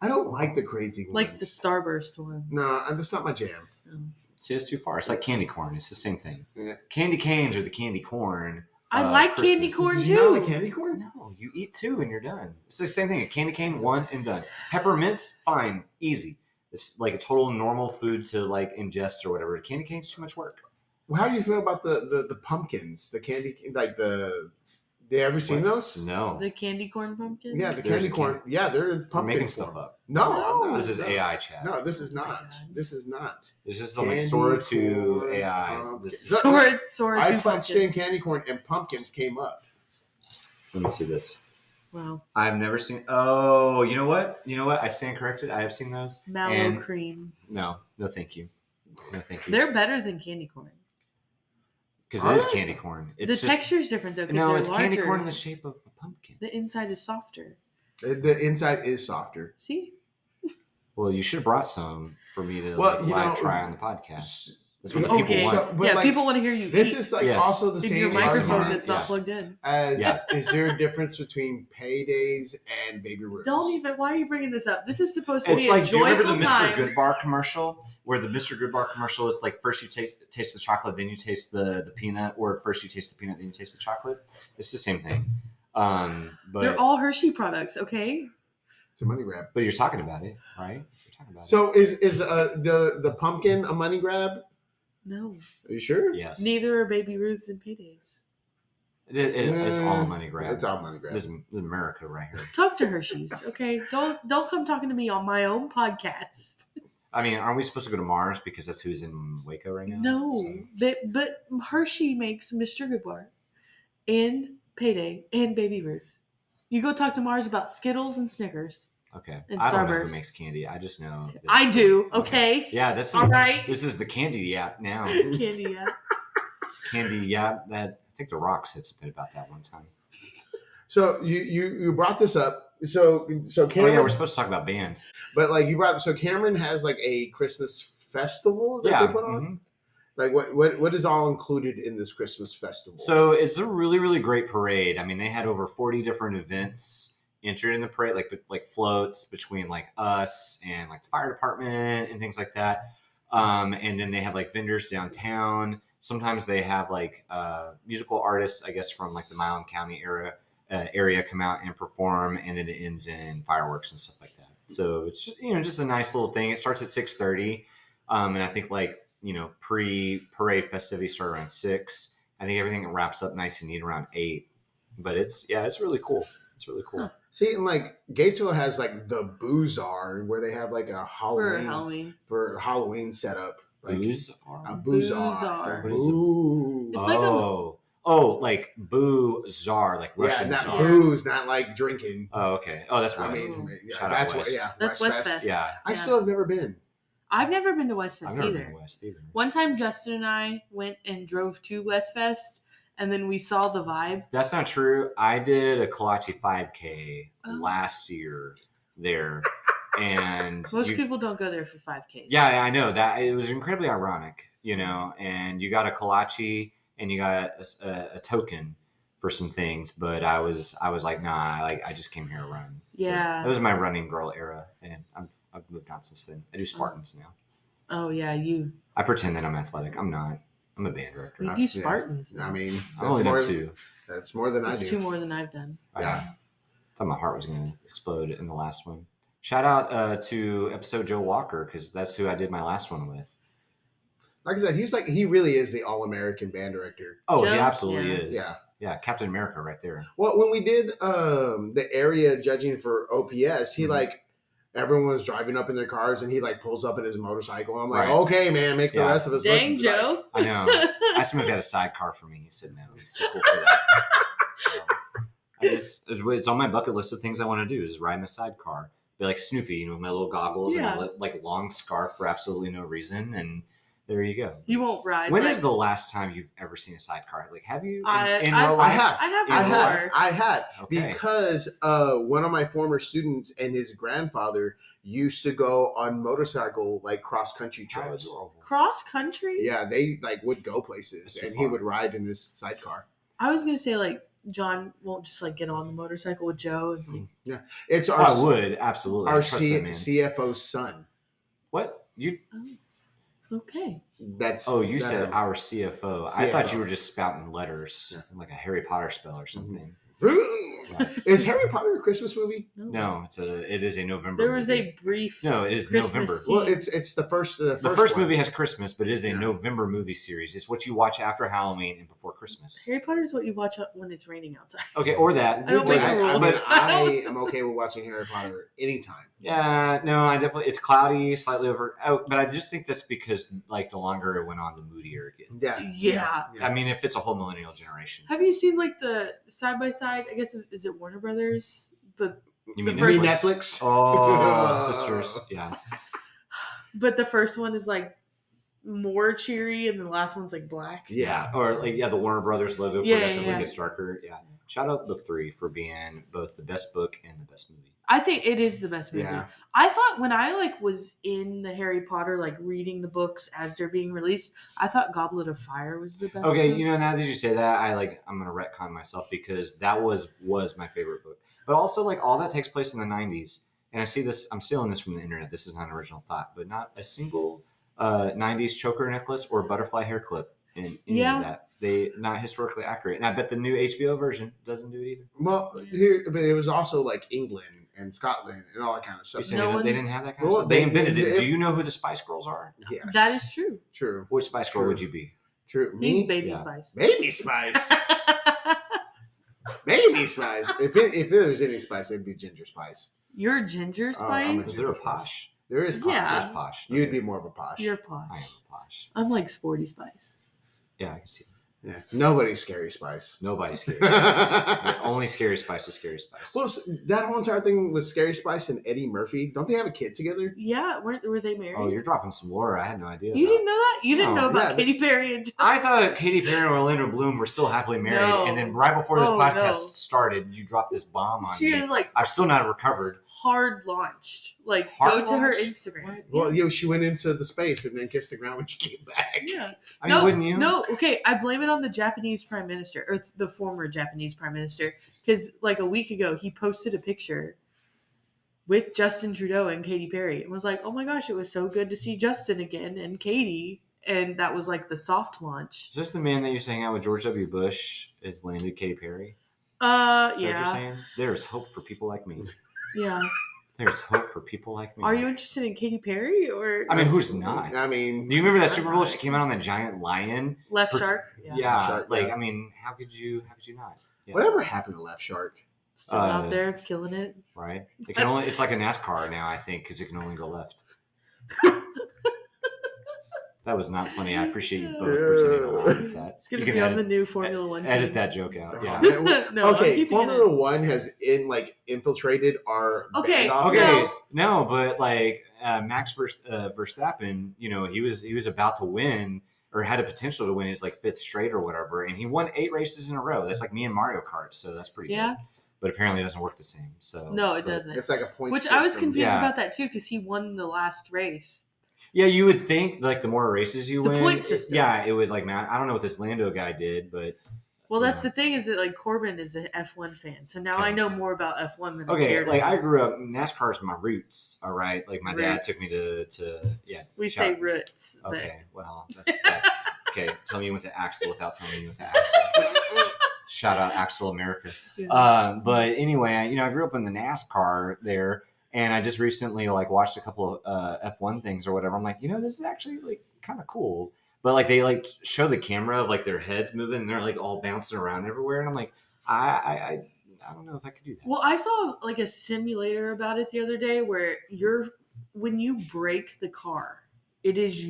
I don't like the crazy ones. Like the Starburst one. No, that's not my jam. See, it's too far. It's like candy corn. It's the same thing. Yeah. Candy canes are the candy corn. I like Christmas. candy corn too. You don't like candy corn? No, you eat two and you're done. It's the same thing. A candy cane, one and done. Peppermint's fine, easy. It's like a total normal food to like ingest or whatever. Candy cane's too much work. Well, how do you feel about the pumpkins? The candy, like the. They ever seen those? No. The candy corn pumpkins? Yeah, the candy corn. Yeah, they're pumpkin. We're making stuff up. No, I'm not. This is AI chat. No, this is not. This is not. This is like Sora 2 AI. Sora 2 I punched in candy corn and pumpkins came up. Let me see this. Wow. I've never seen. Oh, you know what? I stand corrected. I have seen those. Mallow cream. No, thank you. No, thank you. They're better than candy corn. Because it is candy corn. It's the texture is different though. No, it's larger. candy corn in the shape of a pumpkin. The inside is softer. The inside is softer. See? Well, you should have brought some for me to try on the podcast. That's what the people want. People want to hear you. This is also the same your microphone argument that's not plugged in. Is there a difference between paydays and Baby Ruths? Don't even. Why are you bringing this up? This is supposed to be like, a joyful time. do you remember the Mr. Goodbar commercial? Where the Mr. Goodbar commercial is like first you taste the chocolate, then you taste the peanut, or first you taste the peanut, then you taste the chocolate. It's the same thing. But they're all Hershey products, okay? It's a money grab. But you're talking about it, right? You're talking about So is the pumpkin a money grab? No. Are you sure? it. Yes. Neither are Baby Ruth's and Paydays. It's all a money grab. It's all money grab. This is America right here. Talk to Hershey's, okay? Don't come talking to me on my own podcast. I mean, aren't we supposed to go to Mars because that's who's in Waco right now? No, So- but Hershey makes Mr. Goodbar and Payday and Baby Ruth. You go talk to Mars about Skittles and Snickers. Okay. And I don't know Starburst. who makes candy. I just know. that I it's do, good. okay? Yeah, that's All right. This is the candy app now. Candy, yeah. Candy, yeah. That I think The Rock said something about that one time. So you brought this up. So Oh Cameron, yeah, we're supposed to talk about band. but like you brought. So Cameron has like a Christmas festival that Yeah. they put on. mhm. Like what is all included in this Christmas festival? So it's a really, really great parade. I mean, they had over 40 different events entered in the parade, like floats between like us and like the fire department and things like that. And then they have like vendors downtown. Sometimes they have like musical artists, I guess, from like the Milam County area come out and perform, and then it ends in fireworks and stuff like that. So it's just a nice little thing. It starts at 6:30, and I think like pre-parade festivities start around 6. I think everything wraps up nice and neat around 8. But it's really cool. It's really cool. Huh. See, and like Gatesville has like the Boozar where they have like a For Halloween. setup. Like Booze? a Boozar. Boozar. What is it? Boo. It's like like boo czar, like Russian not czar. booze, not like drinking. Oh, okay. Oh, that's I West. mean, yeah, Shout out that's West. That's Westfest. Yeah. I still have never been. I've never been to Westfest I've never either. been to West either. One time, Justin and I went and drove to Westfest, and then we saw the vibe. That's not true. I did a Kolache 5K Oh. last year there, and Most people don't go there for 5Ks. Yeah, I know that it was incredibly ironic, and you got a kolache and you got a token for some things, but I was like, nah, I just came here to run. So Yeah. that was my running girl era, and I've moved on since then. I do Spartans now. Oh yeah, you. I pretend that I'm athletic. I'm not. I'm a band director. We do Spartans. I mean, I've only done 2. That's more than I It's do. 2 more than I've done. Yeah. I thought my heart was going to explode in the last one. Shout out to episode Joe Walker, because that's who I did my last one with. Like I said, he really is the all-American band director. Oh, Joe? he absolutely Yeah. is. Yeah. Yeah, Captain America right there. Well, when we did the area judging for OPS, he everyone was driving up in their cars, and he like pulls up in his motorcycle. I'm like, Right. okay, man, make the Yeah. rest of us Dang, look Joe. I know. I asked him if he had a sidecar for me. He said no. He's too cool for that. So, it's on my bucket list of things I want to do is ride in a sidecar. Be like Snoopy, with my little goggles Yeah. and a like long scarf for absolutely no reason. And there you go. You won't ride. When is the last time you've ever seen a sidecar? Like, have you in I real life? have. I have Yeah. before. I had Okay. because one of my former students and his grandfather used to go on motorcycle like cross country How trips. adorable. Cross country. Yeah, they like would go places, That's too and he far. would ride in this sidecar. I was gonna say like John won't just like get on the motorcycle with Joe and like, It's Oh, our I would absolutely. our I trust that man. CFO's son. What you? okay. That's You said our CFO. I thought you CFO. were just spouting letters, like a Harry Potter spell or something. Is Harry Potter a Christmas movie? No, it is a November. There was movie. a brief. No, it is Christmas November. scene. Well, it's the first The first one. movie has Christmas, but it is a Yeah. November movie series. It's what you watch after Halloween and before Christmas. Harry Potter is what you watch when it's raining outside. Okay, or that. I don't make I, the rules. But I am okay with watching Harry Potter anytime. yeah, no, I definitely. It's cloudy, slightly over. Oh, but I just think that's because like the longer it went on, the moodier it gets. Yeah. I mean, if it's a whole millennial generation. Have you seen like the side by side? I guess is it Warner Brothers? But You the mean first Netflix? Oh, sisters. Yeah. but the first one is like more cheery, and the last one's like black. Yeah. Or like the Warner Brothers logo Yeah, progressively yeah. gets darker. Yeah. Shout out book 3 for being both the best book and the best movie. I think it is the best movie. Yeah. I thought when I like was in the Harry Potter like reading the books as they're being released, I thought Goblet of Fire was the best. Okay, book. now that you say that, I'm gonna retcon myself because that was my favorite book. But also like all that takes place in the 90s. And I see this, I'm stealing this from the internet. This is not an original thought, but not a single 90s choker necklace or butterfly hair clip in any of that. They not historically accurate, and I bet the new HBO version doesn't do it either. Well, here, but it was also like England and Scotland and all that kind of You stuff. saying No they one- didn't have that kind of Well, stuff? They they- invented it. it- Do you know who the Spice Girls are? Yeah, That is true. true. Which Spice Girl True. would you be? True. He's Me, Baby Yeah. Spice. Baby Spice. Baby Spice. If there was any spice, it'd be Ginger Spice. You're Ginger Oh, I'm a Spice? Is there a posh? There is posh. Yeah. There's posh. You'd Okay. be more of a posh. You're I am posh. a posh. I'm like Sporty Spice. Yeah, I can see. Yeah. Nobody's Scary Spice. Nobody's Scary Spice. The only Scary Spice is Scary Spice. Well, that whole entire thing with Scary Spice and Eddie Murphy, don't they have a kid together? Yeah, were they married? Oh, you're dropping some lore. I had no idea. You about. didn't know that? You didn't No. know about Yeah. Katy Perry and I thought Katy Perry and Orlando Bloom were still happily married, No. and then right before this Oh, podcast no. started, you dropped this bomb on she me. was like I've still not recovered. hard launched. Like Hard go to her launched? Instagram. What? Well, she went into the space and then kissed the ground when she came back. Yeah. I mean, no, wouldn't you? No, okay. I blame it on the Japanese prime minister, or it's the former Japanese prime minister, because like a week ago he posted a picture with Justin Trudeau and Katy Perry and was like, "Oh my gosh, it was so good to see Justin again and Katy," and that was like the soft launch. Is this the man that used to hang out with George W. Bush? Is landed Katy Perry? Is that what you're Yeah, saying? There's hope for people like me. yeah. There's hope for people like me. Are you interested in Katy Perry or I mean, who's not? I mean, Do you remember that Super Bowl? She came out on the giant lion. Left For- Shark? Yeah, Shark, like yeah. I mean, how could you not? Yeah. whatever happened to Left Shark? Still out there killing it. Right? It can only. It's like a NASCAR now, I think, because it can only go left. That was not funny. I appreciate you both pretending to laugh at that. It's gonna You can be on edit, the new Formula One. edit team. that joke out. Yeah. No, I'm Okay, keeping it Formula in. One has infiltrated our Okay, band office. Okay, no, but like Max Verstappen, you know, he was about to win or had a potential to win his like fifth straight or whatever, and he won 8 races in a row. That's like me in Mario Kart, so that's pretty Yeah. good. But apparently, it doesn't work the same. So No, it but- doesn't. It's like a point Which I was system. confused Yeah. about that too, because he won the last race. Yeah, you would think like the more races you It's a win, point system. yeah, it would like man. I don't know what this Lando guy did, but Well, that's Yeah. the thing is that like Corbin is an F1 fan, so now Okay. I know more about F1 than I okay, cared like I about. grew up NASCAR's my roots. All right, like my dad took me Roots. to yeah. We shout- say roots, but Okay, well, that's that. Okay, tell me you went to Axel without telling me you went to Axel. Shout out Axel America. yeah. But anyway, you know, I grew up in the NASCAR there, and I just recently like watched a couple of F1 things or whatever. I'm like, you know, this is actually like kind of cool. But like they like show the camera of like their heads moving, and they're like all bouncing around everywhere, and I'm like, I don't know if I could do that. Well, I saw like a simulator about it the other day where when you brake the car, it is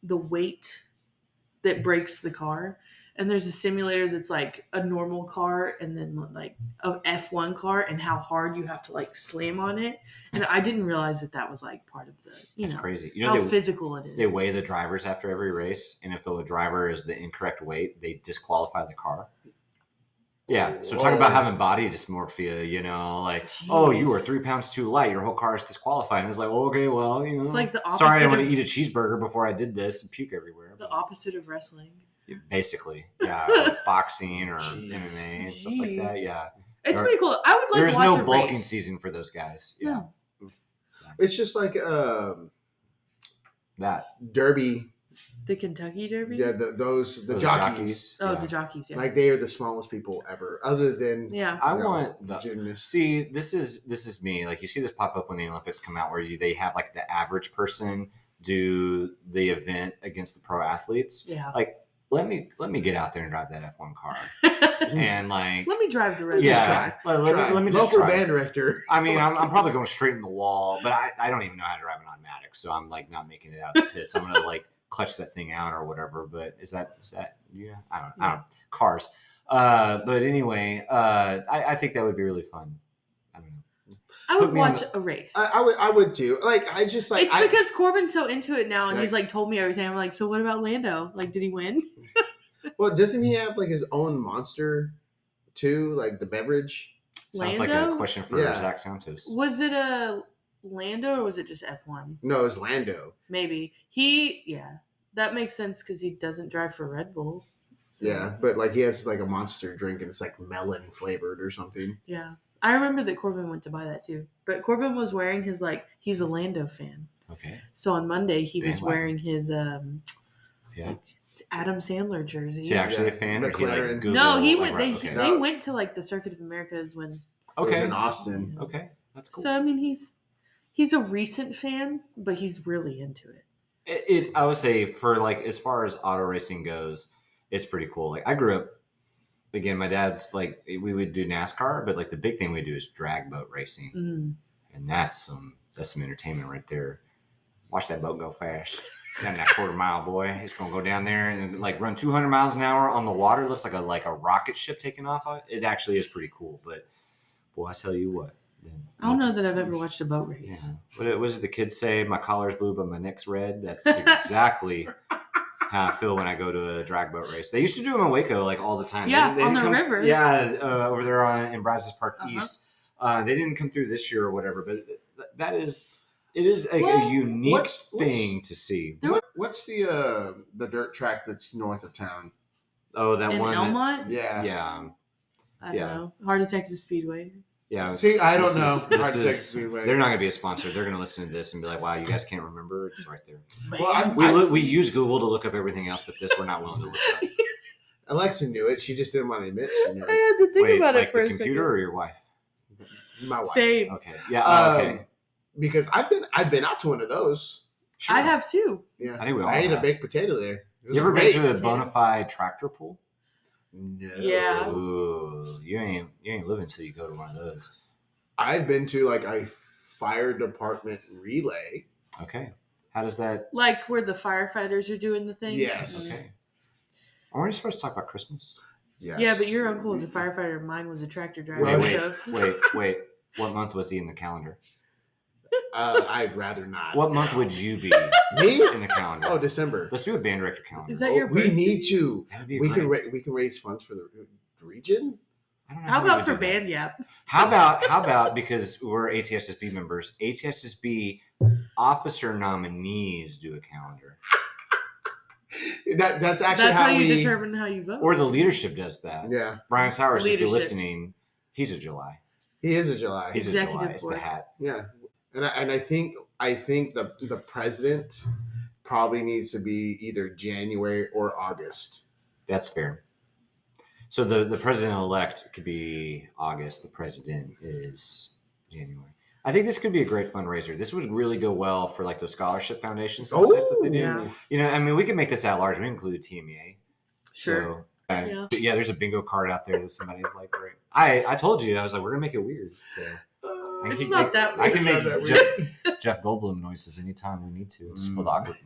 the weight that breaks the car. And there's a simulator that's like a normal car and then like a F1 car and how hard you have to like slam on it. And I didn't realize that was like part of the, That's know, crazy. You how know, physical it is. they weigh the drivers after every race, and if the driver is the incorrect weight, they disqualify the car. Yeah, so talk about Whoa. having body dysmorphia, you know, like, oh, you were Jeez. 3 pounds too light, your whole car is disqualified. And it's like, oh, okay, well, you know, It's like the sorry, I opposite want to of- eat a cheeseburger before I did this and puke everywhere. The opposite of wrestling. Basically, yeah, like boxing or Jeez. MMA and stuff like that. Jeez. Yeah, It's Or- pretty cool. I would like there's watch no a bulking race. season for those guys. Yeah, No. It's just like that Derby. The Kentucky Derby? Yeah, the Those jockeys. Oh, yeah. the jockeys, yeah. Like they are the smallest people ever, other than yeah. I you know, want the gymnasts. See, this is me. Like you see this pop up when the Olympics come out, where they have like the average person do the event against the pro athletes. Yeah. Like let me get out there and drive that F1 car, and like Let me drive the red yeah, Bull. let me just Local try. band director. I mean, I'm probably going straight in the wall, but I don't even know how to drive an automatic, so I'm like not making it out of the pits. I'm gonna like clutch that thing out or whatever. But is that yeah? I don't know. Cars. But anyway, I think that would be really fun. I don't know. I Put would me on watch the- a race. I would too. Like I just like It's because Corbin's so into it now, and Like- he's like told me everything. I'm like, so what about Lando? Like, did he win? well, doesn't he have like his own monster too? Like the beverage. Sounds like a Lando? question for Yeah. Zach Santos. Was it a Lando or was it just F1? No, it's Lando. Maybe that makes sense because he doesn't drive for Red Bull. So, Yeah, but like he has like a monster drink and it's like melon flavored or something. yeah. I remember that Corbin went to buy that too, but Corbin was wearing his he's a Lando fan. Okay. So on Monday he was Bandwagon. wearing his Yeah. It's Adam Sandler jersey. Is he actually a fan? Or he McLaren. Google, No, he went. okay. They went to like the Circuit of Americas when. It was in Austin. Okay, that's cool. So I mean, he's a recent fan, but he's really into it. I would say for like as far as auto racing goes, it's pretty cool. Like I grew up. Again, my dad's like we would do NASCAR, but like the big thing we do is drag boat racing, and that's some entertainment right there. Watch that boat go fast down that quarter-mile, boy. It's gonna go down there and like run 200 miles an hour on the water. It looks like a rocket ship taking off. It actually is pretty cool. But boy, I tell you what. I don't know that I've ever watched a boat race. Yeah. What did the kids say? My collar's blue, but my neck's red. That's exactly how I feel when I go to a drag boat race. They used to do them in Waco like all the time. Yeah, they on the come, river. Yeah, over there in Brazos Park East. They didn't come through this year or whatever, but it is a unique thing to see. What's the dirt track that's north of town? Oh, that in one. Elmont? Yeah. I don't know. Heart of Texas Speedway. Yeah. See, I don't know. They're not going to be a sponsor. They're going to listen to this and be like, wow, you guys can't remember? It's right there. Well, we use Google to look up everything else, but this we're not willing to look up. Alexa knew it. She just didn't want to admit she knew it. I had to think about like it for the a computer second. or your wife? My wife. Same. Okay. Yeah. Okay. Because I've been out to one of those. Sure. I have too. Yeah. I think we all ate have. a baked potato there. You ever been to a bona fide tractor pool? No. Yeah. Ooh, you ain't living until you go to one of those. I've been to like a fire department relay. Okay. How does that? Like where the firefighters are doing the thing? Yes. Okay. Aren't you supposed to talk about Christmas? Yes. Yeah, but your uncle was a firefighter. Mine was a tractor driver. Wait. What month was he in the calendar? I'd rather not. What month would you be Me? in the calendar? Oh, December. Let's do a band director calendar. Is that your We birthday? need to. That would be We great. can raise funds for the region. I don't know How we about would for do that. band yap? How about because we're ATSSB members, ATSSB officer nominees do a calendar. That's actually That's how you we determine how you vote. Or the leadership does that. Yeah. Brian Sowers, if you're Leadership. listening, he's a July. He is a July. He's a Executive July. It's the board. hat. Yeah. And I think the president probably needs to be either January or August. That's fair. So the president-elect could be August. The president is January. I think this could be a great fundraiser. This would really go well for like those scholarship foundations and stuff that they do. yeah. You know, I mean, we can make this at large. We include TMEA. Sure. So, yeah, there's a bingo card out there that somebody's like, great. I told you, I was like, we're gonna make it weird. So It's not that weird. I can Not that make Jeff Goldblum noises anytime we need to. Just for the awkward.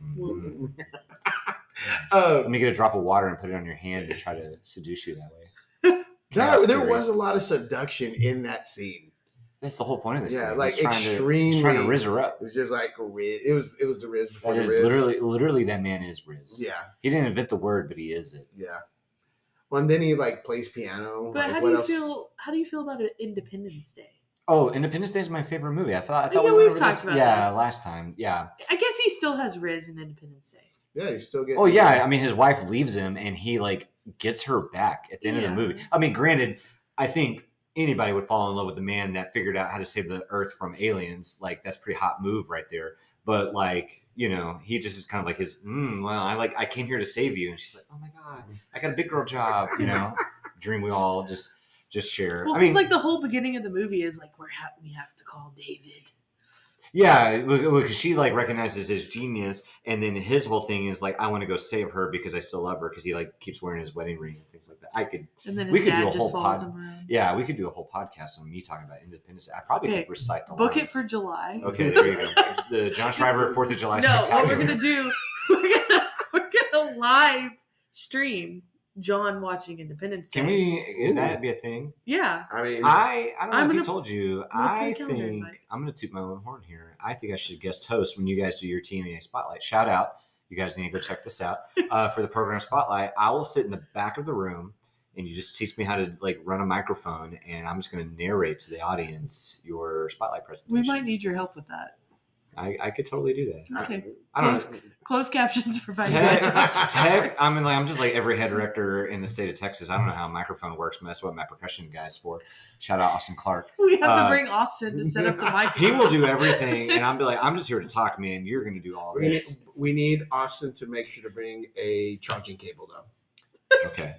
Let me get a drop of water and put it on your hand and try to seduce you that way. There was a lot of seduction in that scene. That's the whole point of this. Yeah, scene. like He's trying extremely. to riz her up. It's just like Riz. It was the Riz before That the is Riz. literally that man is Riz. Yeah, He didn't invent the word, but he is it. yeah. Well, and then he like plays piano. But like, how what do you else? feel? How do you feel about Independence Day? Oh, Independence Day is my favorite movie. I thought Yeah, we we've went over talked this. about Yeah, this. last time. Yeah. I guess he still has Riz in Independence Day. Yeah, he's still getting. Oh yeah. I mean, his wife leaves him, and he like gets her back at the end of the Yeah. movie. I mean, granted, I think anybody would fall in love with the man that figured out how to save the Earth from aliens. Like that's a pretty hot move right there. But like, you know, he just is kind of like his. I came here to save you, and she's like, oh my god, I got a big girl job. You know, dream we all just share. Well, I mean, it's like the whole beginning of the movie is like we have to call David. yeah, because she like recognizes his genius, and then his whole thing is like, I want to go save her because I still love her because he like keeps wearing his wedding ring and things like that. And then his we could dad do a just whole follows pod. him around. Yeah, we could do a whole podcast on me talking about Independence Day. I probably Okay, could recite the Book lines. it for July. Okay, there you go. The John Schriver 4th of July No, spectacular. what we're gonna do? We're gonna live stream John watching Independence Day. Can we? Could that be a thing? Yeah. I mean, I don't know I'm if he gonna- told you. I'm gonna put I a calendar think invite. I'm going to toot my own horn here. I think I should guest host when you guys do your TMA Spotlight. Shout out. You guys need to go check this out. For the program Spotlight, I will sit in the back of the room and you just teach me how to like run a microphone, and I'm just going to narrate to the audience your Spotlight presentation. We might need your help with that. I could totally do that. Okay. I don't know. Closed captions provided. I'm just like every head director in the state of Texas. I don't know how a microphone works, but that's what my percussion guy's for. Shout out Austin Clark. We have to bring Austin to set up the mic. He will do everything, and I'm be like, I'm just here to talk, man. You're going to do all this. We need Austin to make sure to bring a charging cable, though. Okay.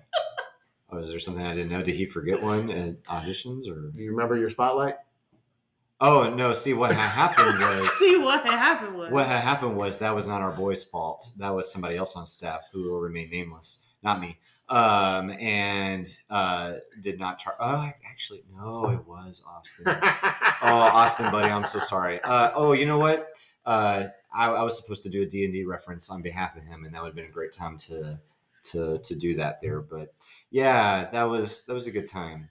Oh, is there something I didn't know? Did he forget one at auditions, or? Do you remember your spotlight? Oh no! See what happened was. What had happened was that was not our boy's fault. That was somebody else on staff who will remain nameless, not me. And did not charge. Oh, actually, no, it was Austin. Austin, buddy, I'm so sorry. You know what? I was supposed to do a D&D reference on behalf of him, and that would have been a great time to do that there. But yeah, that was a good time.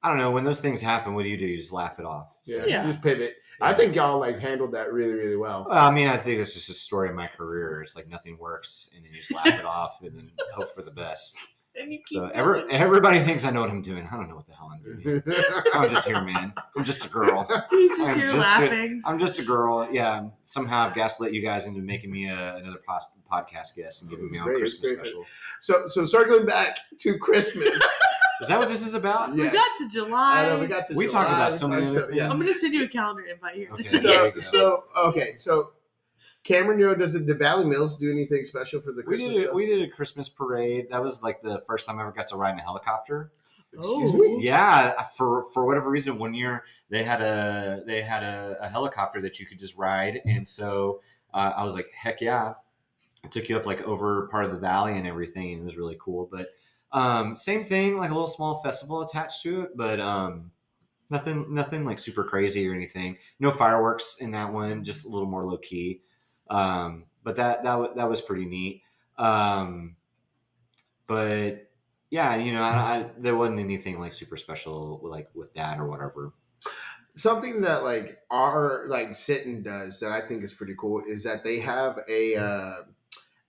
I don't know. When those things happen, what do? You just laugh it off. So, yeah, just pivot. Yeah. I think y'all like handled that really, really well. I mean, I think it's just a story of my career. It's like nothing works, and then you just laugh it off, and then hope for the best. And you keep so everybody thinks I know what I'm doing. I don't know what the hell I'm doing. I'm just here, man. I'm just a girl. He's just here laughing. I'm just a girl. Yeah. Somehow I've gaslit you guys into making me another podcast guest and giving me on Christmas special. So circling back to Christmas. Is that what this is about? Yeah. We got to July. I know, we got to July. Talked about so many things. Yeah. I'm going to send you a calendar invite here. Okay. So Cameron, does the Valley Mills do anything special for the Christmas? We did a Christmas parade. That was like the first time I ever got to ride in a helicopter. Excuse me? Yeah, for whatever reason, one year they had a helicopter that you could just ride, and so I was like, heck yeah! I took you up like over part of the valley and everything, and it was really cool. But same thing, like a little small festival attached to it, but nothing like super crazy or anything. No fireworks in that one, just a little more low key. But that was pretty neat. But yeah, there wasn't anything like super special like with that or whatever. Something that like our like Sitton does that I think is pretty cool is that they have a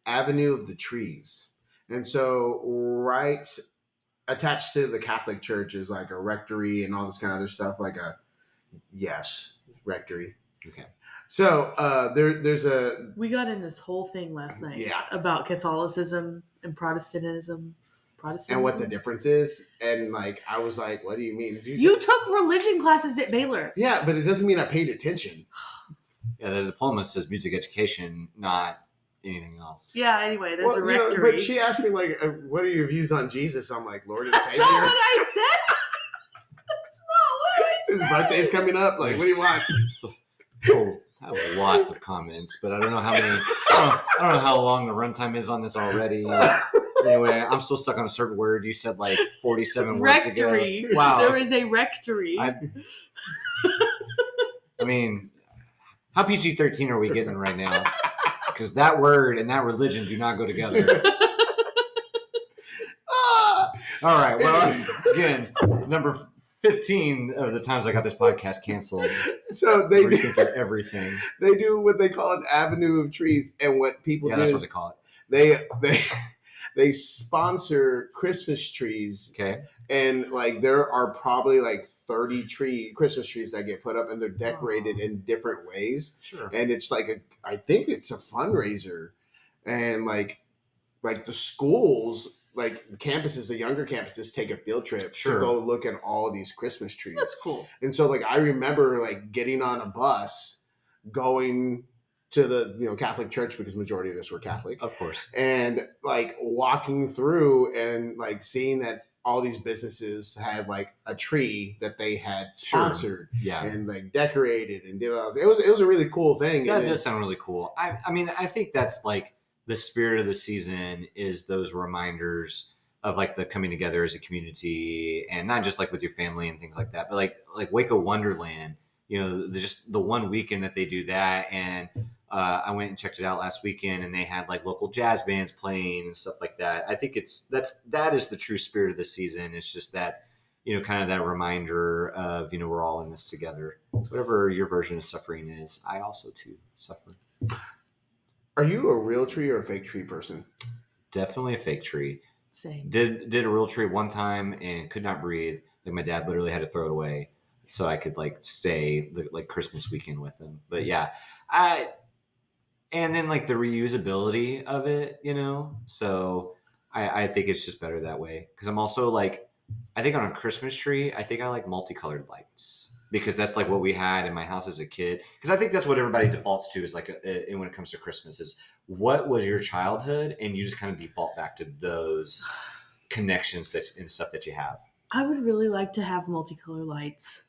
Avenue of the Trees, and so right attached to the Catholic Church is like a rectory and all this kind of other stuff, like a rectory. Okay. So there's a. We got in this whole thing last night about Catholicism and Protestantism. And what the difference is, and like I was like, "What do you mean?" You took religion classes at Baylor. Yeah, but it doesn't mean I paid attention. Yeah, the diploma says music education, not anything else. Yeah. Anyway, there's a rectory. But she asked me like, "What are your views on Jesus?" I'm like, "Lord and Savior." That's not what I said. That's not what I said. His birthday's coming up. Like, what do you want? So I have lots of comments, but I don't know how many. I don't know how long the runtime is on this already. Anyway, I'm still stuck on a certain word. You said like 47 words ago. Rectory. Wow. There is a rectory. I mean, how PG-13 are we getting right now? Because that word and that religion do not go together. All right. Well, again, number 15 of the times I got this podcast canceled. So they do everything. They do what they call an Avenue of Trees, and what people do that's is what they call it. They sponsor Christmas trees. Okay. And like there are probably like 30 Christmas trees that get put up, and they're decorated in different ways. Sure. And it's like I think it's a fundraiser. And like the schools, like the campuses, the younger campuses take a field trip to go look at all of these Christmas trees. That's cool. And so like I remember like getting on a bus going to the Catholic Church, because majority of us were Catholic, of course, and like walking through and like seeing that all these businesses had like a tree that they had sponsored, and like decorated and did all this. It was a really cool thing. Yeah, it does sound really cool. I mean, I think that's like the spirit of the season, is those reminders of like the coming together as a community, and not just like with your family and things like that, but like Waco Wonderland. Just the one weekend that they do that, and I went and checked it out last weekend, and they had like local jazz bands playing and stuff like that. I think that is the true spirit of the season. It's just that, kind of that reminder of, we're all in this together. Whatever your version of suffering is, I also too suffer. Are you a real tree or a fake tree person? Definitely a fake tree. Same. Did a real tree one time and could not breathe. Like my dad literally had to throw it away so I could like stay like Christmas weekend with him. But yeah, And then like the reusability of it, so I think it's just better that way. Because I'm also like, I think on a Christmas tree, I think I like multicolored lights because that's like what we had in my house as a kid. Because I think that's what everybody defaults to is like, and when it comes to Christmas, is what was your childhood, and you just kind of default back to those connections and stuff that you have. I would really like to have multicolor lights.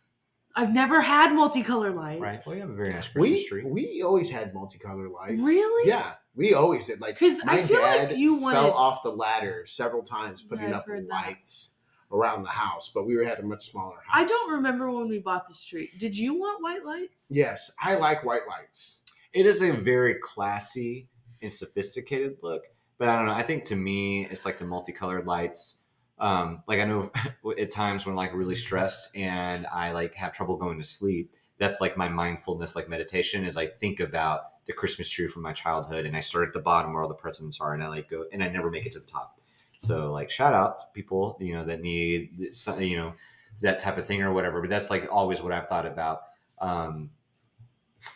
I've never had multicolor lights. Right. Well, you have a very nice Christmas tree. We always had multicolor lights. Really? Yeah, we always did. Like my dad fell off the ladder several times putting up lights around the house, but we had a much smaller house. I don't remember when we bought this tree. Did you want white lights? Yes, I like white lights. It is a very classy and sophisticated look, but I don't know. I think to me, it's like the multicolored lights. Like I know at times when like really stressed and I like have trouble going to sleep, that's like my mindfulness, like meditation is I think about the Christmas tree from my childhood and I start at the bottom where all the presents are and I like go and I never make it to the top. So like shout out to people, that need, that type of thing or whatever, but that's like always what I've thought about,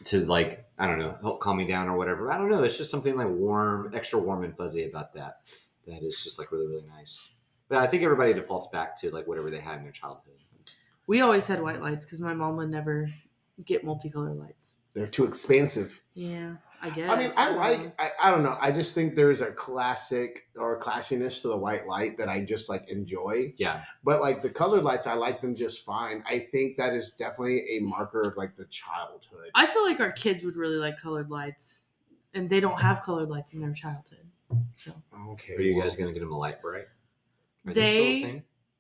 to like, I don't know, help calm me down or whatever. I don't know. It's just something like warm, extra warm and fuzzy about that. That is just like really, really nice. But I think everybody defaults back to like whatever they had in their childhood. We always had white lights because my mom would never get multicolored lights. They're too expensive. Yeah, I guess. I mean, I don't know. I just think there's a classic or classiness to the white light that I just like enjoy. Yeah. But like the colored lights, I like them just fine. I think that is definitely a marker of like the childhood. I feel like our kids would really like colored lights, and they don't have colored lights in their childhood. So. Okay. Are you guys going to get them a light bright?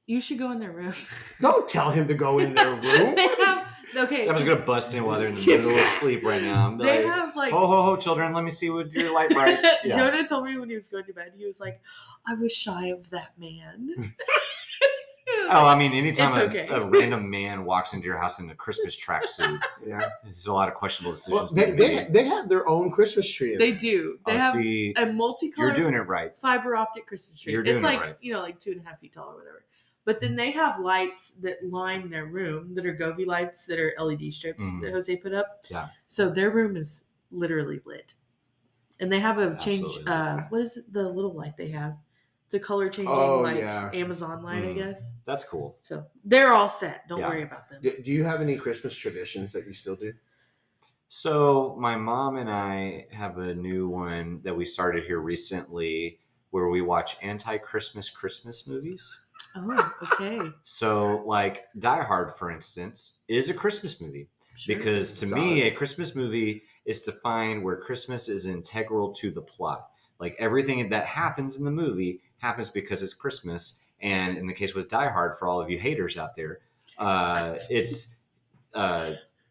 You should go in their room. Don't tell him to go in their room. Okay. I was going to bust in while they're in the middle of sleep right now. They have like... Ho, ho, ho, children. Let me see what your light bright. Yeah. Jonah told me when he was going to bed, he was like, I was shy of that man. Oh, I mean, anytime a random man walks into your house in a Christmas tracksuit, yeah, there's a lot of questionable decisions. Well, they have their own Christmas tree. They do. They have a multicolored. You're doing it right. Fiber optic Christmas tree. You're doing it's like, it right. Like 2.5 feet tall or whatever. But then they have lights that line their room that are Govee lights that are LED strips that Jose put up. Yeah. So their room is literally lit. And they have a change. What is it, the little light they have? It's a color changing Amazon light, I guess. That's cool. So they're all set. Don't worry about them. Do you have any Christmas traditions that you still do? So my mom and I have a new one that we started here recently where we watch anti-Christmas Christmas movies. Oh, okay. So like Die Hard, for instance, is a Christmas movie. Sure. Because to me, a Christmas movie is defined where Christmas is integral to the plot. Like everything that happens in the movie happens because it's Christmas. And in the case with Die Hard, for all of you haters out there, it's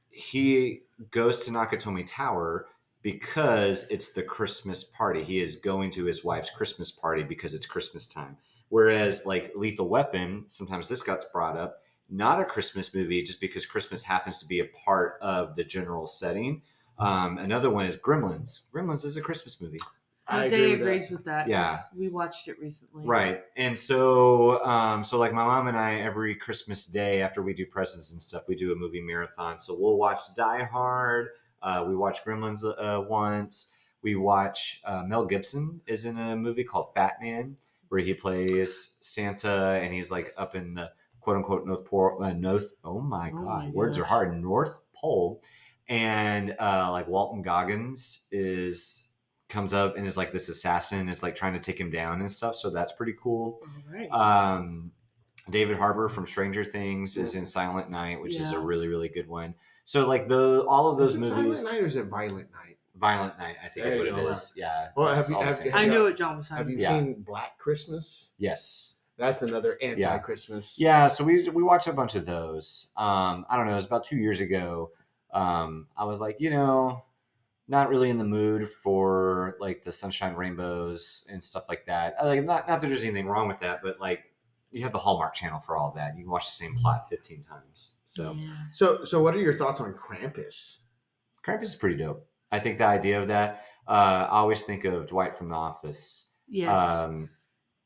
he goes to Nakatomi Tower because it's the Christmas party. He is going to his wife's Christmas party because it's Christmas time. Whereas like Lethal Weapon, sometimes this gets brought up, not a Christmas movie just because Christmas happens to be a part of the general setting. Another one is Gremlins. Gremlins is a Christmas movie. Jose agrees with that. Yeah. We watched it recently. Right. And so like my mom and I, every Christmas day after we do presents and stuff, we do a movie marathon. So we'll watch Die Hard. We watch Gremlins once. We watch Mel Gibson is in a movie called Fat Man, where he plays Santa and he's like up in the quote unquote words are hard, North Pole. And like Walton Goggins comes up and is like this assassin is like trying to take him down and stuff. So that's pretty cool. All right. David Harbour from Stranger Things is in Silent Night, which is a really, really good one. So like all of those movies. Silent Night or is it Violent Night? Violent Night, I think is what it is. Yeah. Well, I knew what John was talking about. Have you seen Black Christmas? Yes. That's another anti-Christmas. Yeah, so we watched a bunch of those. I don't know, it was about 2 years ago. I was like, not really in the mood for like the sunshine rainbows and stuff like that. Like not that there's anything wrong with that, but like you have the Hallmark Channel for all that. You can watch the same plot 15 times. So what are your thoughts on Krampus? Krampus is pretty dope. I think the idea of that, I always think of Dwight from The Office. Yes.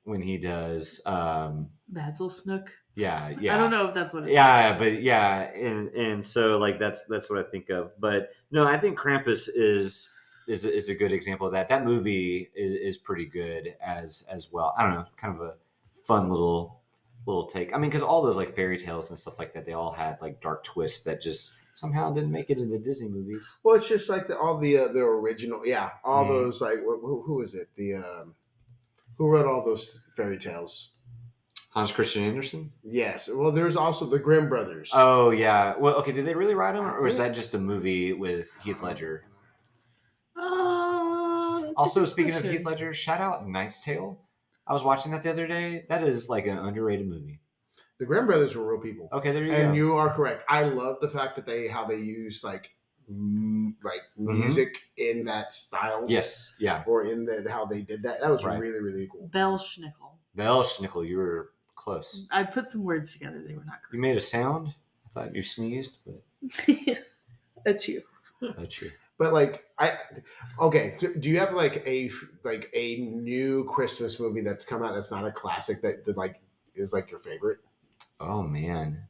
When he does Basil Snook. Yeah. I don't know if that's what it's Yeah, but yeah, and so like that's what I think of. But no, I think Krampus is a good example of that. That movie is pretty good as well. I don't know, kind of a fun little take. I mean, because all those like fairy tales and stuff like that, they all had like dark twists that just somehow didn't make it into Disney movies. Well, it's just like all the original, all those like who is it? Who wrote all those fairy tales? Hans Christian Andersen? Yes. Well, there's also the Grimm brothers. Oh yeah. Well, okay. Did they really write them, or is that just a movie with Heath Ledger? Also, speaking of Heath Ledger, shout out Knight's Tale. I was watching that the other day. That is like an underrated movie. The Grimm brothers were real people. Okay, there you go. And you are correct. I love the fact that how they use like music in that style. Yes. Yeah. Or in how they did that. That was really, really cool. Belschnickel. You were close. I put some words together. They were not correct. You made a sound. I thought you sneezed, but that's you. That's you. But do you have like a new Christmas movie that's come out that's not a classic that like is like your favorite? Oh man,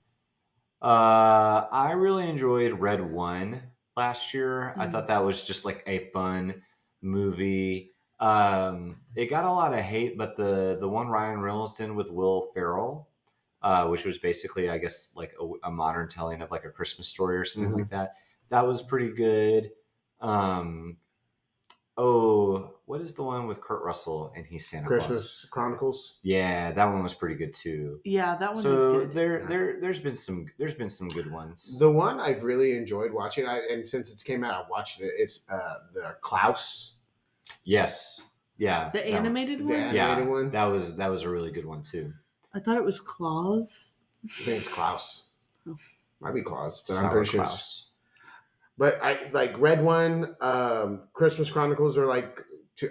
I really enjoyed Red One last year. Mm-hmm. I thought that was just like a fun movie. It got a lot of hate, but the one Ryan Reynolds did with Will Ferrell, which was basically, I guess, like a modern telling of like a Christmas story or something like that. That was pretty good. What is the one with Kurt Russell and he's Santa Claus? Christmas Chronicles. Yeah, that one was pretty good too. Yeah, that one was good. There's been some good ones. The one I've really enjoyed watching, and since it came out, I watched it. It's the Klaus. Yes. Yeah. The animated one? The animated one. That was a really good one too. I thought it was Claus. I think it's Klaus. Oh. Might be Klaus, but Sour I'm pretty Klaus. sure. But I like Red One, Christmas Chronicles are like to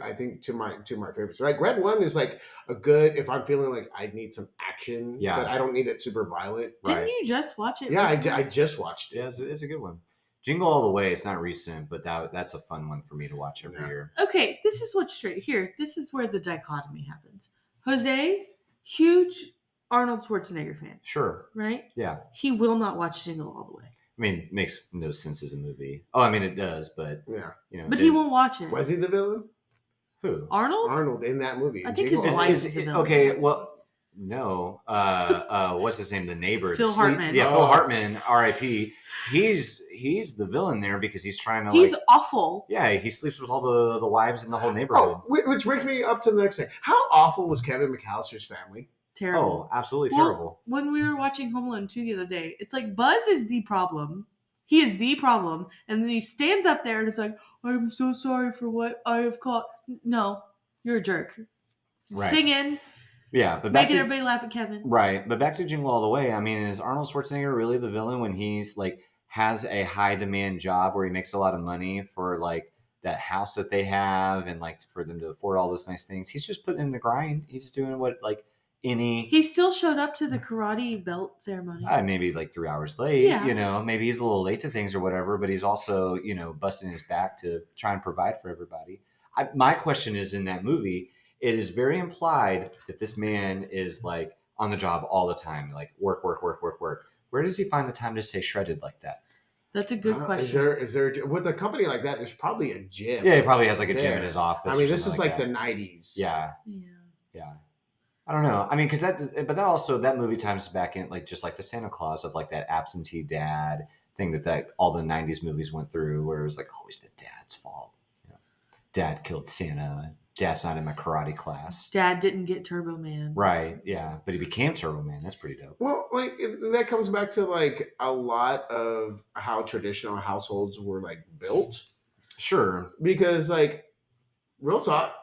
my favorites. Like Red One is like a good if I'm feeling like I need some action, but I don't need it super violent. Didn't you just watch it? Yeah, I just watched it. Yeah, it's a good one. Jingle All the Way. It's not recent, but that's a fun one for me to watch every year. Okay, this is what's straight here. This is where the dichotomy happens. Jose, huge Arnold Schwarzenegger fan. Sure. Right? Yeah. He will not watch Jingle All the Way. I mean, it makes no sense as a movie. Oh, I mean, it does, but But he won't watch it. Was he the villain? Who? Arnold in that movie. I think his wife is the villain. Okay, well, no. What's his name? The neighbor. Phil Hartman. Yeah, Phil Hartman. R.I.P. He's the villain there because he's trying to. He's awful. Yeah, he sleeps with all the wives in the whole neighborhood. Oh, which brings me up to the next thing. How awful was Kevin McAllister's family? Terrible. Oh, absolutely terrible. When we were watching Home Alone 2 the other day, it's like Buzz is the problem. He is the problem. And then he stands up there and it's like, I'm so sorry for what I have caught. No, you're a jerk. Right. Singing. Yeah, but making everybody laugh at Kevin. Right. But back to Jingle All the Way. I mean, is Arnold Schwarzenegger really the villain when he's like has a high demand job where he makes a lot of money for like that house that they have and like for them to afford all those nice things? He's just putting in the grind. He's doing what like he still showed up to the karate belt ceremony. Maybe like 3 hours late. Yeah. Maybe he's a little late to things or whatever, but he's also, busting his back to try and provide for everybody. My question is, in that movie, it is very implied that this man is like on the job all the time, like work. Where does he find the time to stay shredded like that? That's a good question. Is there with a company like that? There's probably a gym. Yeah, he probably has like a gym in his office. I mean, this is like the 90s. Yeah. I don't know. I mean, that movie times back in like just like the Santa Claus of like that absentee dad thing that all the 90s movies went through, where it was like always the dad's fault. Dad killed Santa. Dad's not in my karate class. Dad didn't get Turbo Man. Right. Yeah, but he became Turbo Man. That's pretty dope. Well, like that comes back to like a lot of how traditional households were like built. Sure. Because like real talk.